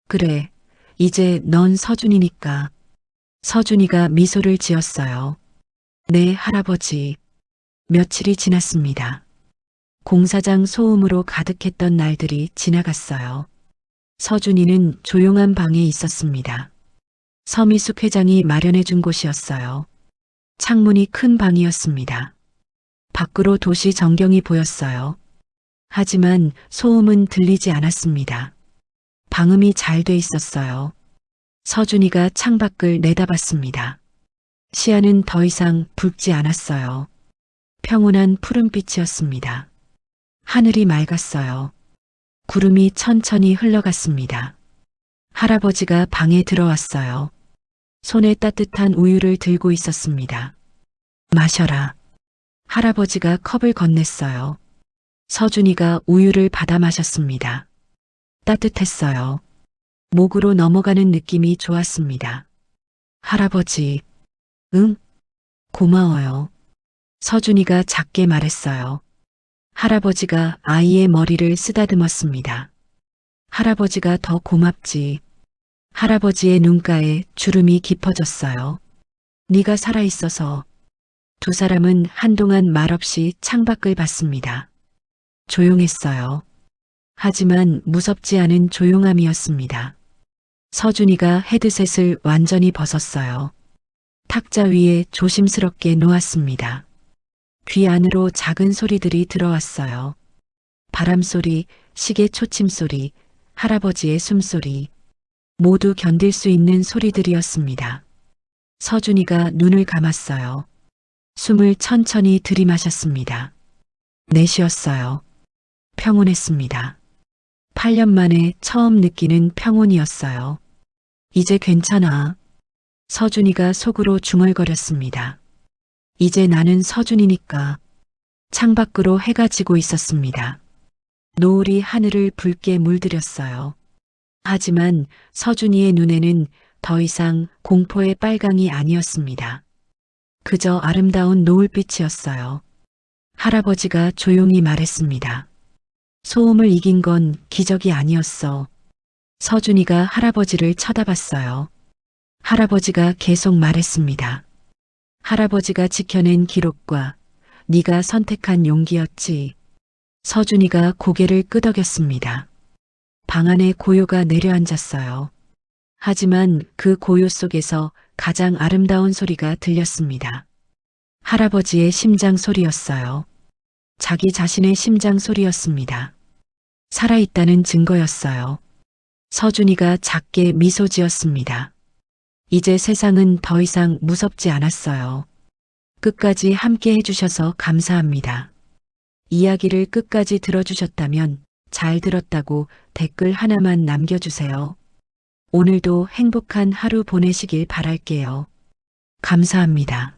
C: 그래, 이제 넌 서준이니까. 서준이가 미소를 지었어요. 네, 할아버지. 며칠이 지났습니다. 공사장 소음으로 가득했던 날들이 지나갔어요. 서준이는 조용한 방에 있었습니다. 서미숙 회장이 마련해 준 곳이었어요. 창문이 큰 방이었습니다. 밖으로 도시 전경이 보였어요. 하지만 소음은 들리지 않았습니다. 방음이 잘 돼 있었어요. 서준이가 창밖을 내다봤습니다. 시야는 더 이상 붉지 않았어요. 평온한 푸른빛이었습니다. 하늘이 맑았어요. 구름이 천천히 흘러갔습니다. 할아버지가 방에 들어왔어요. 손에 따뜻한 우유를 들고 있었습니다. 마셔라. 할아버지가 컵을 건넸어요. 서준이가 우유를 받아 마셨습니다. 따뜻했어요. 목으로 넘어가는 느낌이 좋았습니다. 할아버지, 응? 고마워요. 서준이가 작게 말했어요. 할아버지가 아이의 머리를 쓰다듬었습니다. 할아버지가 더 고맙지. 할아버지의 눈가에 주름이 깊어졌어요. 네가 살아있어서. 두 사람은 한동안 말없이 창밖을 봤습니다. 조용했어요. 하지만 무섭지 않은 조용함이었습니다. 서준이가 헤드셋을 완전히 벗었어요. 탁자 위에 조심스럽게 놓았습니다. 귀 안으로 작은 소리들이 들어왔어요. 바람소리, 시계 초침소리, 할아버지의 숨소리. 모두 견딜 수 있는 소리들이었습니다. 서준이가 눈을 감았어요. 숨을 천천히 들이마셨습니다. 내쉬었어요. 평온했습니다. 8년 만에 처음 느끼는 평온이었어요. 이제 괜찮아. 서준이가 속으로 중얼거렸습니다. 이제 나는 서준이니까. 창밖으로 해가 지고 있었습니다. 노을이 하늘을 붉게 물들였어요. 하지만 서준이의 눈에는 더 이상 공포의 빨강이 아니었습니다. 그저 아름다운 노을빛이었어요. 할아버지가 조용히 말했습니다. 소음을 이긴 건 기적이 아니었어. 서준이가 할아버지를 쳐다봤어요. 할아버지가 계속 말했습니다. 할아버지가 지켜낸 기록과 네가 선택한 용기였지. 서준이가 고개를 끄덕였습니다. 방 안에 고요가 내려앉았어요. 하지만 그 고요 속에서 가장 아름다운 소리가 들렸습니다. 할아버지의 심장 소리였어요. 자기 자신의 심장 소리였습니다. 살아있다는 증거였어요. 서준이가 작게 미소 지었습니다. 이제 세상은 더 이상 무섭지 않았어요. 끝까지 함께 해주셔서 감사합니다. 이야기를 끝까지 들어주셨다면 잘 들었다고 댓글 하나만 남겨주세요. 오늘도 행복한 하루 보내시길 바랄게요. 감사합니다.